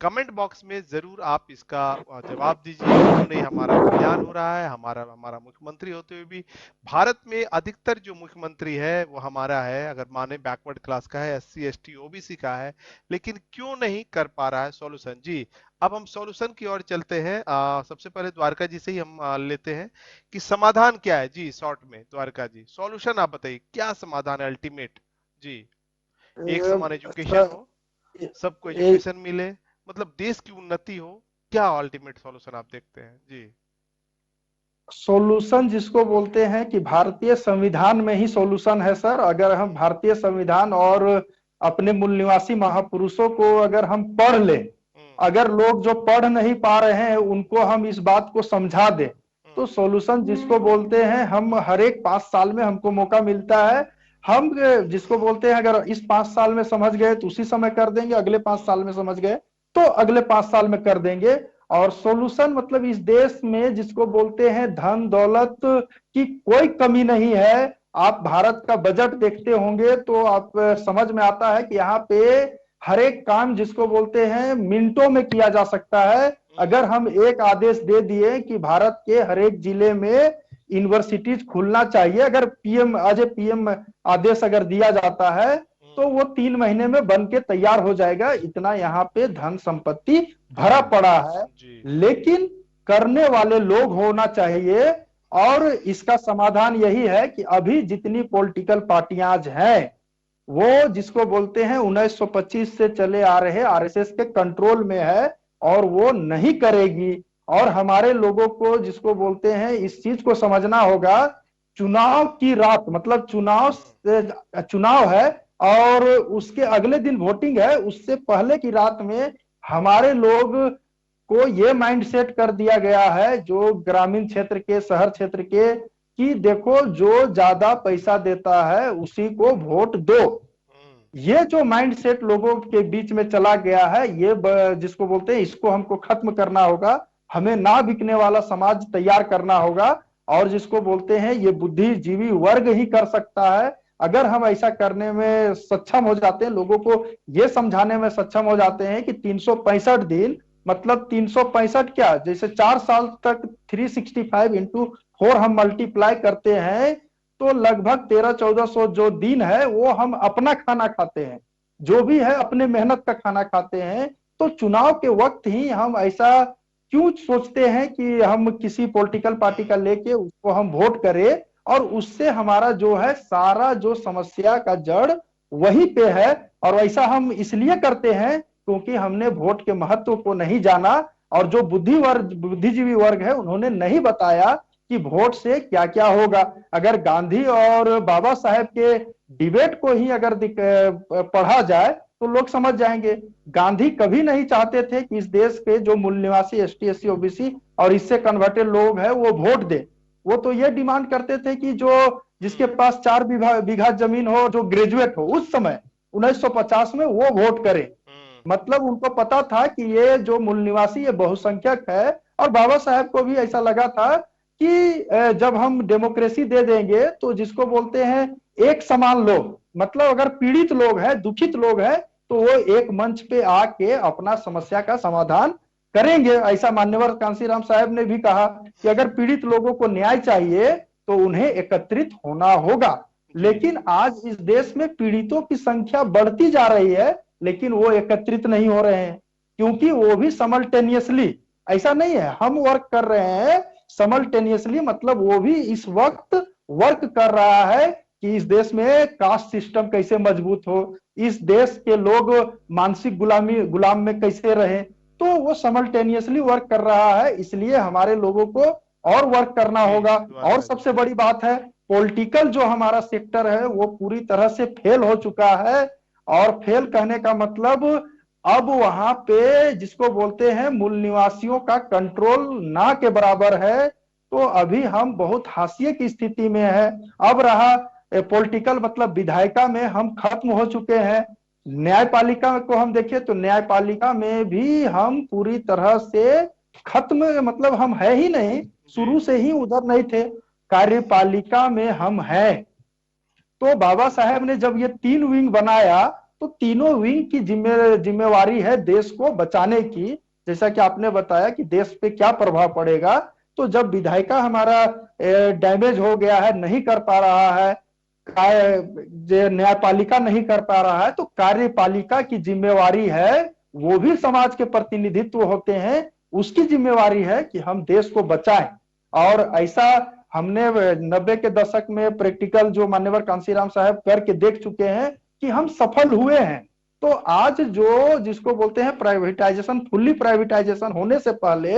कमेंट बॉक्स में जरूर आप इसका जवाब दीजिए। क्यों नहीं हमारा कल्याण हो रहा है? हमारा मुख्यमंत्री होते हुए भी भारत में अधिकतर जो मुख्यमंत्री है वो हमारा है, अगर माने बैकवर्ड क्लास का है, SC ST OBC का है, लेकिन क्यों नहीं कर पा रहा है सॉल्यूशन? जी, अब हम सॉल्यूशन की ओर चलते हैं। सबसे पहले द्वारका जी से ही हम लेते हैं कि समाधान क्या है। जी शॉर्ट में द्वारका जी, सॉल्यूशन आप बताइए, क्या समाधान है अल्टीमेट? जी, एक समान एजुकेशन हो, सबको एजुकेशन मिले, मतलब देश की उन्नति हो, क्या अल्टीमेट सॉल्यूशन आप देखते हैं? जी, सॉल्यूशन जिसको बोलते हैं कि भारतीय संविधान में ही सॉल्यूशन है सर। अगर हम भारतीय संविधान और अपने मूल निवासी महापुरुषों को अगर हम पढ़ ले, अगर लोग जो पढ़ नहीं पा रहे हैं उनको हम इस बात को समझा दे, तो सॉल्यूशन जिसको बोलते हैं, हम हर एक 5 साल में हमको मौका मिलता है, हम जिसको बोलते हैं अगर इस 5 साल में समझ गए तो उसी समय कर देंगे, अगले 5 साल में समझ गए तो अगले 5 साल में कर देंगे। और सॉल्यूशन मतलब इस देश में जिसको बोलते हैं धन दौलत की कोई कमी नहीं है। आप भारत का बजट देखते होंगे तो आप समझ में आता है कि यहाँ पे हर एक काम जिसको बोलते हैं मिनटों में किया जा सकता है। अगर हम एक आदेश दे दिए कि भारत के हर एक जिले में यूनिवर्सिटीज खुलना चाहिए, अगर पीएम आदेश अगर दिया जाता है तो वो 3 महीने में बन के तैयार हो जाएगा। इतना यहाँ पे धन संपत्ति भरा पड़ा है, लेकिन करने वाले लोग होना चाहिए। और इसका समाधान यही है कि अभी जितनी पॉलिटिकल पार्टियां आज हैं वो जिसको बोलते हैं 1925 से चले आ रहे आरएसएस के कंट्रोल में है और वो नहीं करेगी। और हमारे लोगों को जिसको बोलते हैं इस चीज को समझना होगा, चुनाव की रात मतलब चुनाव है और उसके अगले दिन वोटिंग है, उससे पहले की रात में हमारे लोग को ये माइंडसेट कर दिया गया है जो ग्रामीण क्षेत्र के, शहर क्षेत्र के, कि देखो जो ज्यादा पैसा देता है उसी को वोट दो। ये जो माइंडसेट लोगों के बीच में चला गया है, ये जिसको बोलते हैं, इसको हमको खत्म करना होगा। हमें ना बिकने वाला समाज तैयार करना होगा, और जिसको बोलते हैं ये बुद्धिजीवी वर्ग ही कर सकता है। अगर हम ऐसा करने में सक्षम हो जाते हैं, लोगों को ये समझाने में सक्षम हो जाते हैं कि 365 दिन मतलब 365 क्या, जैसे 4 साल तक 365 इंटू 4 हम मल्टीप्लाई करते हैं तो लगभग 1300-1400 जो दिन है वो हम अपना खाना खाते हैं, जो भी है अपने मेहनत का खाना खाते हैं। तो चुनाव के वक्त ही हम ऐसा क्यों सोचते हैं कि हम किसी पॉलिटिकल पार्टी का लेके उसको हम वोट करें, और उससे हमारा जो है सारा जो समस्या का जड़ वही पे है। और ऐसा हम इसलिए करते हैं क्योंकि हमने वोट के महत्व को नहीं जाना, और जो बुद्धिजीवी वर्ग है उन्होंने नहीं बताया कि वोट से क्या क्या होगा। अगर गांधी और बाबा साहेब के डिबेट को ही अगर पढ़ा जाए तो लोग समझ जाएंगे। गांधी कभी नहीं चाहते थे कि इस देश के जो मूल निवासी एसटी, एससी, ओबीसी और इससे कन्वर्टेड लोग हैं वो वोट दे। वो तो ये डिमांड करते थे कि जो जिसके पास 4 बीघा जमीन हो, जो ग्रेजुएट हो उस समय 1950 में, वो वोट करे। मतलब उनको पता था कि ये जो मूल निवासी ये बहुसंख्यक है, और बाबा साहेब को भी ऐसा लगा था कि जब हम डेमोक्रेसी दे देंगे तो जिसको बोलते हैं एक समान लोग, मतलब अगर पीड़ित लोग हैं, दुखित लोग हैं, तो वो एक मंच पे आके अपना समस्या का समाधान करेंगे। ऐसा मान्यवर कांशीराम साहब ने भी कहा कि अगर पीड़ित लोगों को न्याय चाहिए तो उन्हें एकत्रित होना होगा। लेकिन आज इस देश में पीड़ितों की संख्या बढ़ती जा रही है, लेकिन वो एकत्रित नहीं हो रहे हैं, क्योंकि वो भी समल्टेनियसली, ऐसा नहीं है हम वर्क कर रहे हैं समल्टेनियसली, मतलब वो भी इस वक्त वर्क कर रहा है कि इस देश में कास्ट सिस्टम कैसे मजबूत हो, इस देश के लोग मानसिक गुलाम में कैसे रहे। तो वो समल्टेनियसली वर्क कर रहा है, इसलिए हमारे लोगों को और वर्क करना होगा। और सबसे बड़ी बात है, पॉलिटिकल जो हमारा सेक्टर है वो पूरी तरह से फेल हो चुका है। और फेल कहने का मतलब अब वहां पे जिसको बोलते हैं मूल निवासियों का कंट्रोल ना के बराबर है। तो अभी हम बहुत हाशिए की स्थिति में है। अब रहा पॉलिटिकल मतलब विधायिका में हम खत्म हो चुके हैं। न्यायपालिका को हम देखें तो न्यायपालिका में भी हम पूरी तरह से खत्म, मतलब हम है ही नहीं, शुरू से ही उधर नहीं थे। कार्यपालिका में हम हैं। तो बाबा साहेब ने जब ये 3 विंग बनाया तो तीनों विंग की जिम्मेवारी है देश को बचाने की। जैसा कि आपने बताया कि देश पे क्या प्रभाव पड़ेगा, तो जब विधायिका हमारा डैमेज हो गया है, नहीं कर पा रहा है, न्यायपालिका नहीं कर पा रहा है, तो कार्यपालिका की जिम्मेवारी है, वो भी समाज के प्रतिनिधित्व होते हैं, उसकी जिम्मेवारी है कि हम देश को बचाएं। और ऐसा हमने 90 के दशक में प्रैक्टिकल जो मान्यवर कांशीराम साहब करके देख चुके हैं कि हम सफल हुए हैं। तो आज जो जिसको बोलते हैं प्राइवेटाइजेशन, फुल्ली प्राइवेटाइजेशन होने से पहले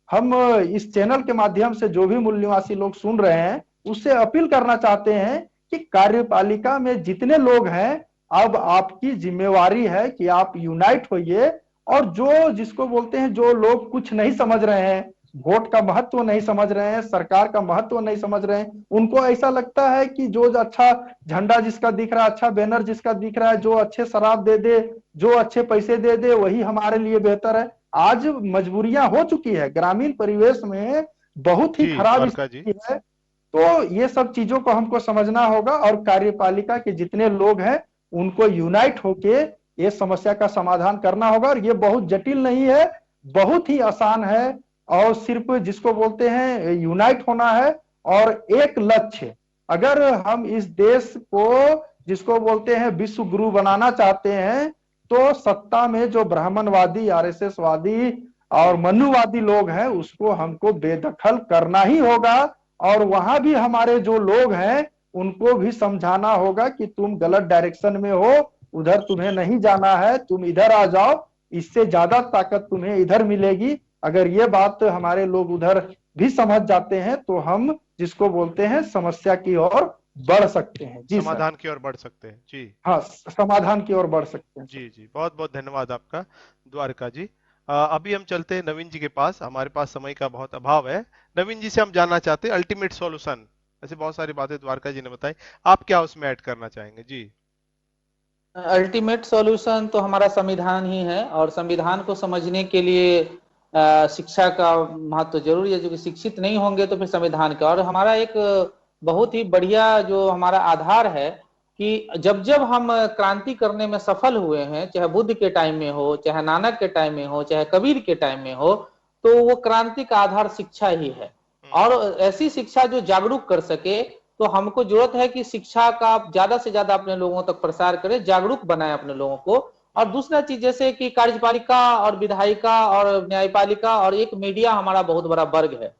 हम इस चैनल के माध्यम से जो भी मूल निवासी लोग सुन रहे हैं उससे अपील करना चाहते हैं कि कार्यपालिका में जितने लोग हैं, अब आपकी जिम्मेवारी है कि आप यूनाइट होइए। और जो जिसको बोलते हैं जो लोग कुछ नहीं समझ रहे हैं, वोट का महत्व नहीं समझ रहे हैं, सरकार का महत्व नहीं समझ रहे हैं, उनको ऐसा लगता है कि जो अच्छा झंडा जिसका दिख रहा है, अच्छा बैनर जिसका दिख रहा है, जो अच्छे शराब दे दे, जो अच्छे पैसे दे दे, वही हमारे लिए बेहतर है। आज मजबूरियां हो चुकी है, ग्रामीण परिवेश में बहुत ही खराब स्थिति है। तो ये सब चीजों को हमको समझना होगा, और कार्यपालिका के जितने लोग हैं उनको यूनाइट होके ये समस्या का समाधान करना होगा। और ये बहुत जटिल नहीं है, बहुत ही आसान है, और सिर्फ जिसको बोलते हैं यूनाइट होना है और एक लक्ष्य। अगर हम इस देश को जिसको बोलते हैं विश्व गुरु बनाना चाहते हैं, तो सत्ता में जो ब्राह्मणवादी, आरएसएस वादी और मनुवादी लोग हैं उसको हमको बेदखल करना ही होगा। और वहां भी हमारे जो लोग हैं उनको भी समझाना होगा कि तुम गलत डायरेक्शन में हो, उधर तुम्हें नहीं जाना है, तुम इधर आ जाओ, इससे ज्यादा ताकत तुम्हें इधर मिलेगी। अगर ये बात हमारे लोग उधर भी समझ जाते हैं तो हम जिसको बोलते हैं समस्या की ओर बढ़ सकते हैं। जी सर। समाधान की ओर बढ़ सकते हैं। जी हाँ, समाधान की ओर बढ़ सकते हैं सर। जी जी, बहुत बहुत धन्यवाद आपका द्वारका जी। अभी हम चलते हैं नवीन जी के पास, हमारे पास समय का बहुत अभाव है। नवीन जी से हम जानना चाहते हैं अल्टीमेट सॉल्यूशन, ऐसे बहुत सारी बातें द्वारका जी ने बताई, आप क्या उसमें ऐड करना चाहेंगे? जी अल्टीमेट सॉल्यूशन तो हमारा संविधान ही है, और संविधान को समझने के लिए शिक्षा का महत्व जरूरी है, जो कि शिक्षित नहीं होंगे तो फिर संविधान का। और हमारा एक बहुत ही बढ़िया जो हमारा आधार है कि जब जब हम क्रांति करने में सफल हुए हैं, चाहे बुद्ध के टाइम में हो, चाहे नानक के टाइम में हो, चाहे कबीर के टाइम में हो, तो वो क्रांति का आधार शिक्षा ही है। और ऐसी शिक्षा जो जागरूक कर सके, तो हमको जरूरत है कि शिक्षा का ज्यादा से ज्यादा अपने लोगों तक प्रसार करें, जागरूक बनाए अपने लोगों को। और दूसरा चीज जैसे कि कार्यपालिका और विधायिका और न्यायपालिका और एक मीडिया हमारा बहुत बड़ा वर्ग है।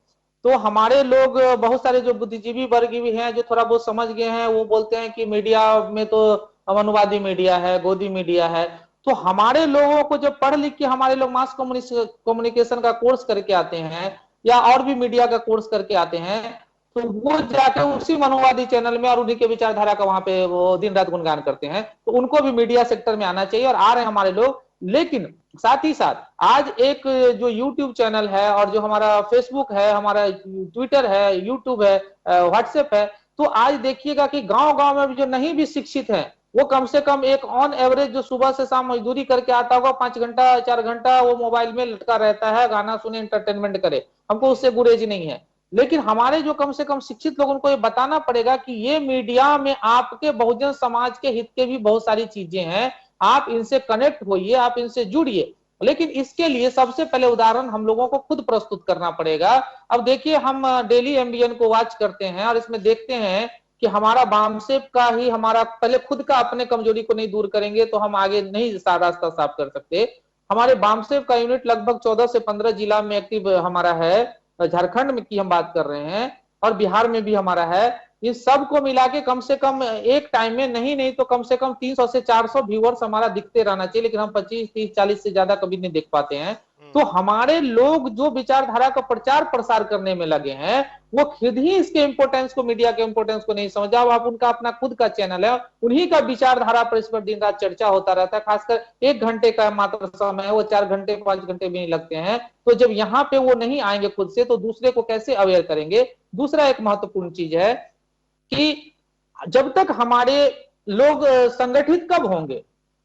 तो हमारे लोग बहुत सारे जो बुद्धिजीवी वर्ग भी हैं, जो थोड़ा बहुत समझ गए हैं, वो बोलते हैं कि मीडिया में तो अनुवादी मीडिया है, गोदी मीडिया है। तो हमारे लोगों को जब पढ़ लिख के हमारे लोग मास कम्युनिकेशन का कोर्स करके आते हैं, या और भी मीडिया का कोर्स करके आते हैं, तो वो जाके उसी मनोवादी चैनल में और उन्हीं के विचारधारा का वहां पे वो दिन रात गुणगान करते हैं। तो उनको भी मीडिया सेक्टर में आना चाहिए, और आ रहे हैं हमारे लोग। लेकिन साथ ही साथ आज एक जो यूट्यूब चैनल है, और जो हमारा फेसबुक है, हमारा ट्विटर है, यूट्यूब है, व्हाट्सएप है, तो आज देखिएगा कि गांव गांव में भी जो नहीं भी शिक्षित है, वो कम से कम एक ऑन एवरेज जो सुबह से शाम मजदूरी करके आता होगा, 5 घंटा 4 घंटा वो मोबाइल में लटका रहता है, गाना सुने, एंटरटेनमेंट करे। हमको उससे गुरेज नहीं है। लेकिन हमारे जो कम से कम शिक्षित लोगों को ये बताना पड़ेगा कि ये मीडिया में आपके बहुजन समाज के हित के भी बहुत सारी चीजें हैं, आप इनसे कनेक्ट होइए, आप इनसे जुड़िए। लेकिन इसके लिए सबसे पहले उदाहरण हम लोगों को खुद प्रस्तुत करना पड़ेगा। अब देखिए, हम डेली एमबीएन को वॉच करते हैं और इसमें देखते हैं कि हमारा बामसेप का ही, हमारा पहले खुद का अपने कमजोरी को नहीं दूर करेंगे तो हम आगे नहीं रास्ता साफ कर सकते। हमारे बामसेप का यूनिट लगभग 14 से 15 जिला में एक्टिव हमारा है। झारखंड में की हम बात कर रहे हैं, और बिहार में भी हमारा है। इन सब को मिला के कम से कम एक टाइम में नहीं तो कम से कम 300 से 400 व्यूअर्स हमारा दिखते रहना चाहिए, लेकिन हम 25 30 40 से ज्यादा कभी नहीं देख पाते हैं। तो हमारे लोग जो विचारधारा का प्रचार प्रसार करने में लगे हैं, वो खुद ही इसके इंपोर्टेंस को, मीडिया के इंपोर्टेंस को नहीं समझा। आप उनका अपना खुद का चैनल है, उन्हीं का विचारधारा पर इस पर दिन रात चर्चा होता रहता है। खासकर 1 घंटे का मात्र समय है, वो 4 घंटे 5 घंटे भी नहीं लगते हैं। तो जब यहाँ पे वो नहीं आएंगे खुद से, तो दूसरे को कैसे अवेयर करेंगे? दूसरा एक महत्वपूर्ण चीज है कि जब तक हमारे लोग संगठित कब होंगे?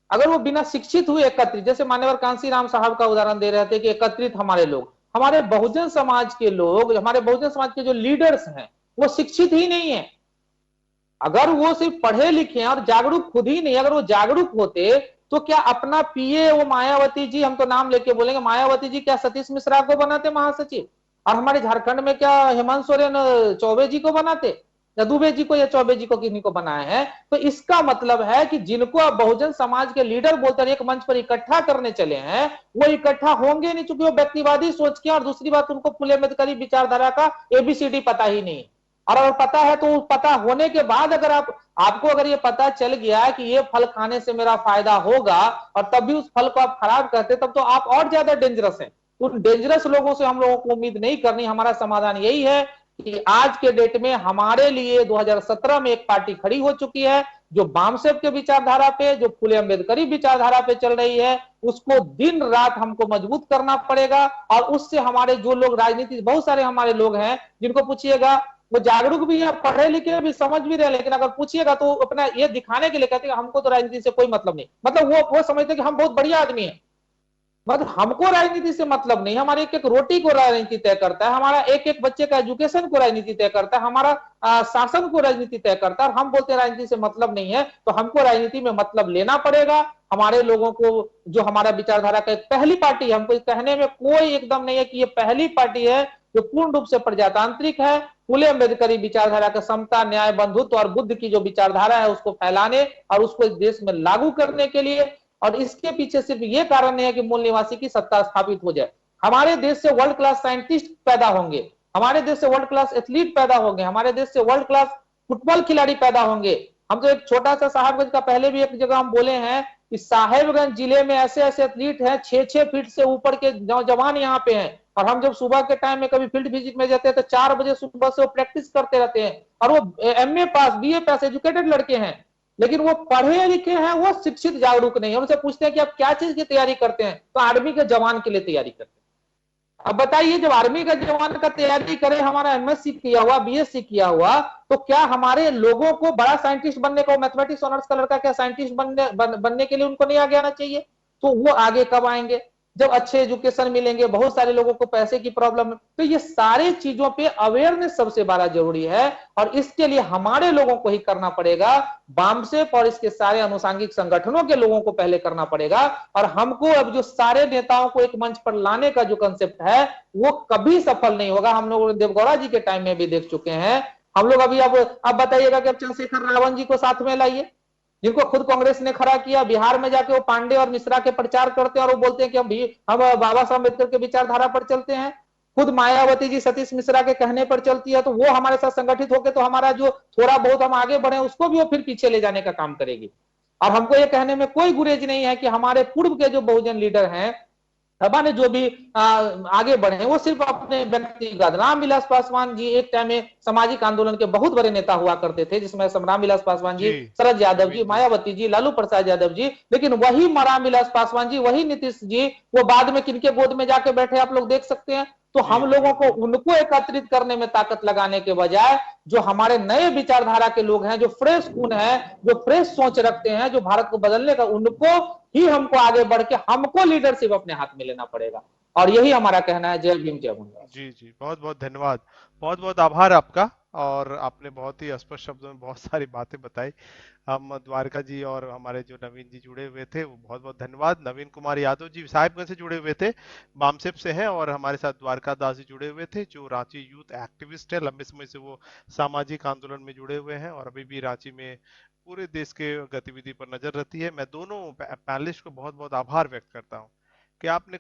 अगर वो बिना शिक्षित हुए एकत्रित, जैसे मान्यवर कांसीराम साहब का उदाहरण दे रहे थे कि एकत्रित हमारे लोग, हमारे बहुजन समाज के लोग, हमारे बहुजन समाज के जो लीडर्स हैं, वो शिक्षित ही नहीं है। अगर वो सिर्फ पढ़े लिखे और जागरूक खुद ही नहीं, अगर वो जागरूक होते तो क्या अपना पीए वो मायावती जी, हम तो नाम लेके बोलेंगे, मायावती जी क्या सतीश मिश्रा को बनाते महासचिव? और हमारे झारखंड में क्या हेमंत सोरेन चौबे जी को बनाते, या दुबे जी को, या चौबे जी को, किन्हीं को बनाए हैं? तो इसका मतलब है कि जिनको आप बहुजन समाज के लीडर बोलकर एक मंच पर इकट्ठा करने चले हैं, वो इकट्ठा होंगे नहीं, चूंकि वो व्यक्तिवादी सोच के, और दूसरी बात उनको फुले अम्बेडकरी विचारधारा का एबीसीडी पता ही नहीं। और अगर पता है तो पता होने के बाद अगर आपको अगर ये पता चल गया कि ये फल खाने से मेरा फायदा होगा, और तब भी उस फल को आप खराब करते, तब तो आप और ज्यादा डेंजरस हैं। उन डेंजरस लोगों से हम लोगों को उम्मीद नहीं करनी। हमारा समाधान यही है कि आज के डेट में हमारे लिए 2017 में एक पार्टी खड़ी हो चुकी है, जो बामसेप के विचारधारा पे, जो फुले अम्बेडकरी विचारधारा पे चल रही है, उसको दिन रात हमको मजबूत करना पड़ेगा। और उससे हमारे जो लोग राजनीति, बहुत सारे हमारे लोग हैं जिनको पूछिएगा, वो जागरूक भी है, पढ़े लिखे भी, समझ भी रहे, लेकिन अगर पूछिएगा तो अपना ये दिखाने के लिए कहते हैं हमको तो राजनीति से कोई मतलब नहीं। मतलब वो समझते कि हम बहुत बढ़िया आदमी है। मतलब हमको राजनीति से मतलब नहीं, हमारे एक एक रोटी को राजनीति तय करता है, हमारा एक एक बच्चे का एजुकेशन को राजनीति तय करता है, हमारा शासन को राजनीति तय करता है। और हम बोलते हैं राजनीति से मतलब नहीं है, तो हमको राजनीति में मतलब लेना पड़ेगा। हमारे लोगों को, जो हमारा विचारधारा का एक पहली पार्टी है, हमको कहने में कोई एकदम नहीं है कि ये पहली पार्टी है जो पूर्ण रूप से प्रजातांत्रिक है, फुले अम्बेडकरी विचारधारा का समता, न्याय, बंधुत्व और बुद्ध की जो विचारधारा है उसको फैलाने और उसको इस देश में लागू करने के लिए। और इसके पीछे सिर्फ ये कारण नहीं है कि मूल निवासी की सत्ता स्थापित हो जाए। हमारे देश से वर्ल्ड क्लास साइंटिस्ट पैदा होंगे, हमारे देश से वर्ल्ड क्लास एथलीट पैदा होंगे, हमारे देश से वर्ल्ड क्लास फुटबॉल खिलाड़ी पैदा होंगे। हम तो एक छोटा सा साहेबगंज का पहले भी एक जगह हम बोले हैं कि साहेबगंज जिले में ऐसे ऐसे एथलीट हैं, 6-6 फीट से ऊपर के नौजवान यहाँ पे हैं, और हम जब सुबह के टाइम में कभी फील्ड विजिट में जाते हैं तो 4 बजे सुबह से वो प्रैक्टिस करते रहते हैं, और वो एमए पास, बीए पास, एजुकेटेड लड़के हैं, लेकिन वो पढ़े लिखे हैं, वो शिक्षित जागरूक नहीं है। उनसे पूछते हैं कि आप क्या चीज की तैयारी करते हैं, तो आर्मी के जवान के लिए तैयारी करते हैं। अब बताइए, जब आर्मी का जवान का तैयारी करे, हमारा एमएससी किया हुआ, बीएससी किया हुआ, तो क्या हमारे लोगों को बड़ा साइंटिस्ट बनने का, मैथमेटिक्स ऑनर्स का लड़का क्या साइंटिस्ट बनने के लिए उनको नहीं आगे आना चाहिए? तो वो आगे कब आएंगे? जब अच्छे एजुकेशन मिलेंगे, बहुत सारे लोगों को पैसे की प्रॉब्लम है। तो ये सारे चीजों पे अवेयरनेस सबसे बड़ा जरूरी है, और इसके लिए हमारे लोगों को ही करना पड़ेगा। बामसेफ और इसके सारे अनुसांगिक संगठनों के लोगों को पहले करना पड़ेगा, और हमको अब जो सारे नेताओं को एक मंच पर लाने का जो कंसेप्ट है वो कभी सफल नहीं होगा। हम लोग देवगौड़ा जी के टाइम में भी देख चुके हैं। हम लोग अभी अब बताइएगा कि अब चंद्रशेखर रावण जी को साथ में लाइए, जिनको खुद कांग्रेस ने खड़ा किया। बिहार में जाके वो पांडे और मिश्रा के प्रचार करते हैं और वो बोलते हैं कि हम बाबा साहब अम्बेडकर के विचारधारा पर चलते हैं। खुद मायावती जी सतीश मिश्रा के कहने पर चलती है, तो वो हमारे साथ संगठित होकर तो हमारा जो थोड़ा बहुत हम आगे बढ़े उसको भी वो फिर पीछे ले जाने का काम करेगी। और हमको ये कहने में कोई गुरेज नहीं है कि हमारे पूर्व के जो बहुजन लीडर हैं, ने जो भी आगे बढ़े, वो सिर्फ अपने व्यक्तिगत। रामविलास पासवान जी एक टाइम में सामाजिक आंदोलन के बहुत बड़े नेता हुआ करते थे, जिसमें रामविलास पासवान जी, शरद यादव जी, मायावती जी, लालू प्रसाद यादव जी। लेकिन वही रामविलास पासवान जी, वही नीतीश जी, वो बाद में किनके गोद में जाके बैठे आप लोग देख सकते हैं। तो हम लोगों को उनको एकत्रित करने में ताकत लगाने के बजाय जो हमारे नए विचारधारा के लोग हैं, जो फ्रेश खून है, जो फ्रेश सोच रखते हैं, जो भारत को बदलने का, उनको ही हमको आगे बढ़ के हमको लीडरशिप अपने हाथ में लेना पड़ेगा। और यही हमारा कहना है। जय भीम, जय मुंडा। जी जी, बहुत बहुत धन्यवाद, बहुत बहुत आभार आपका। और आपने बहुत ही स्पष्ट शब्दों में बहुत सारी बातें बताई। हम द्वारका जी और हमारे जो नवीन जी जुड़े हुए थे, वो बहुत बहुत धन्यवाद। नवीन कुमार यादव जी साहिबगंज से जुड़े हुए थे, बामसेप से हैं, और हमारे साथ द्वारका दास जी जुड़े हुए थे, जो रांची यूथ एक्टिविस्ट है। लंबे समय से वो सामाजिक आंदोलन में जुड़े हुए हैं और अभी भी रांची में पूरे देश के गतिविधि पर नजर रहती है। मैं दोनों पैनलिस्ट को बहुत बहुत आभार व्यक्त करता हूँ कि आपने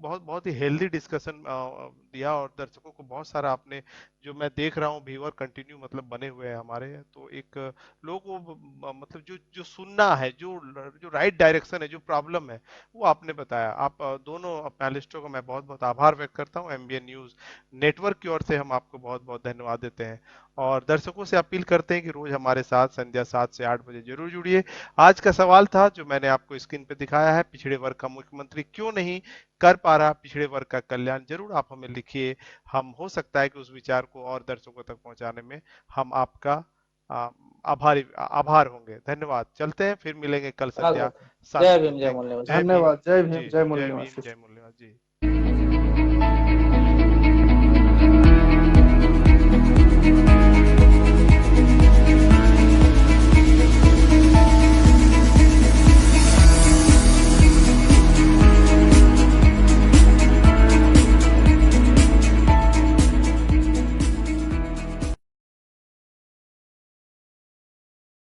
बहुत बहुत ही हेल्दी डिस्कशन दिया, और दर्शकों को बहुत सारा आपने, जो मैं देख रहा हूँ व्यूअर कंटिन्यू मतलब बने हुए हैं हमारे, तो एक लोगों को मतलब जो जो सुनना है, जो जो राइट डायरेक्शन है, जो प्रॉब्लम है, वो आपने बताया। आप दोनों पैनलिस्टों को मैं बहुत बहुत आभार व्यक्त करता हूँ। एमबीएन न्यूज नेटवर्क की ओर से हम आपको बहुत बहुत धन्यवाद देते हैं, और दर्शकों से अपील करते हैं कि रोज हमारे साथ संध्या 7 से 8 बजे जरूर जुड़िए। आज का सवाल था जो मैंने आपको स्क्रीन पे दिखाया है, पिछड़े वर्ग का मुख्यमंत्री क्यों नहीं कर पा रहा पिछड़े वर्ग का कल्याण। जरूर आप हमें लिखिए, हम हो सकता है कि उस विचार को और दर्शकों तक पहुंचाने में हम आपका आभार होंगे। धन्यवाद, चलते हैं, फिर मिलेंगे कल संध्या 7 जय बजे। भीम, जय मूल्यवान। धन्यवाद। जय भीम, जी, जय जय मूल्यवान। भीम, जय मूल्यवान जी।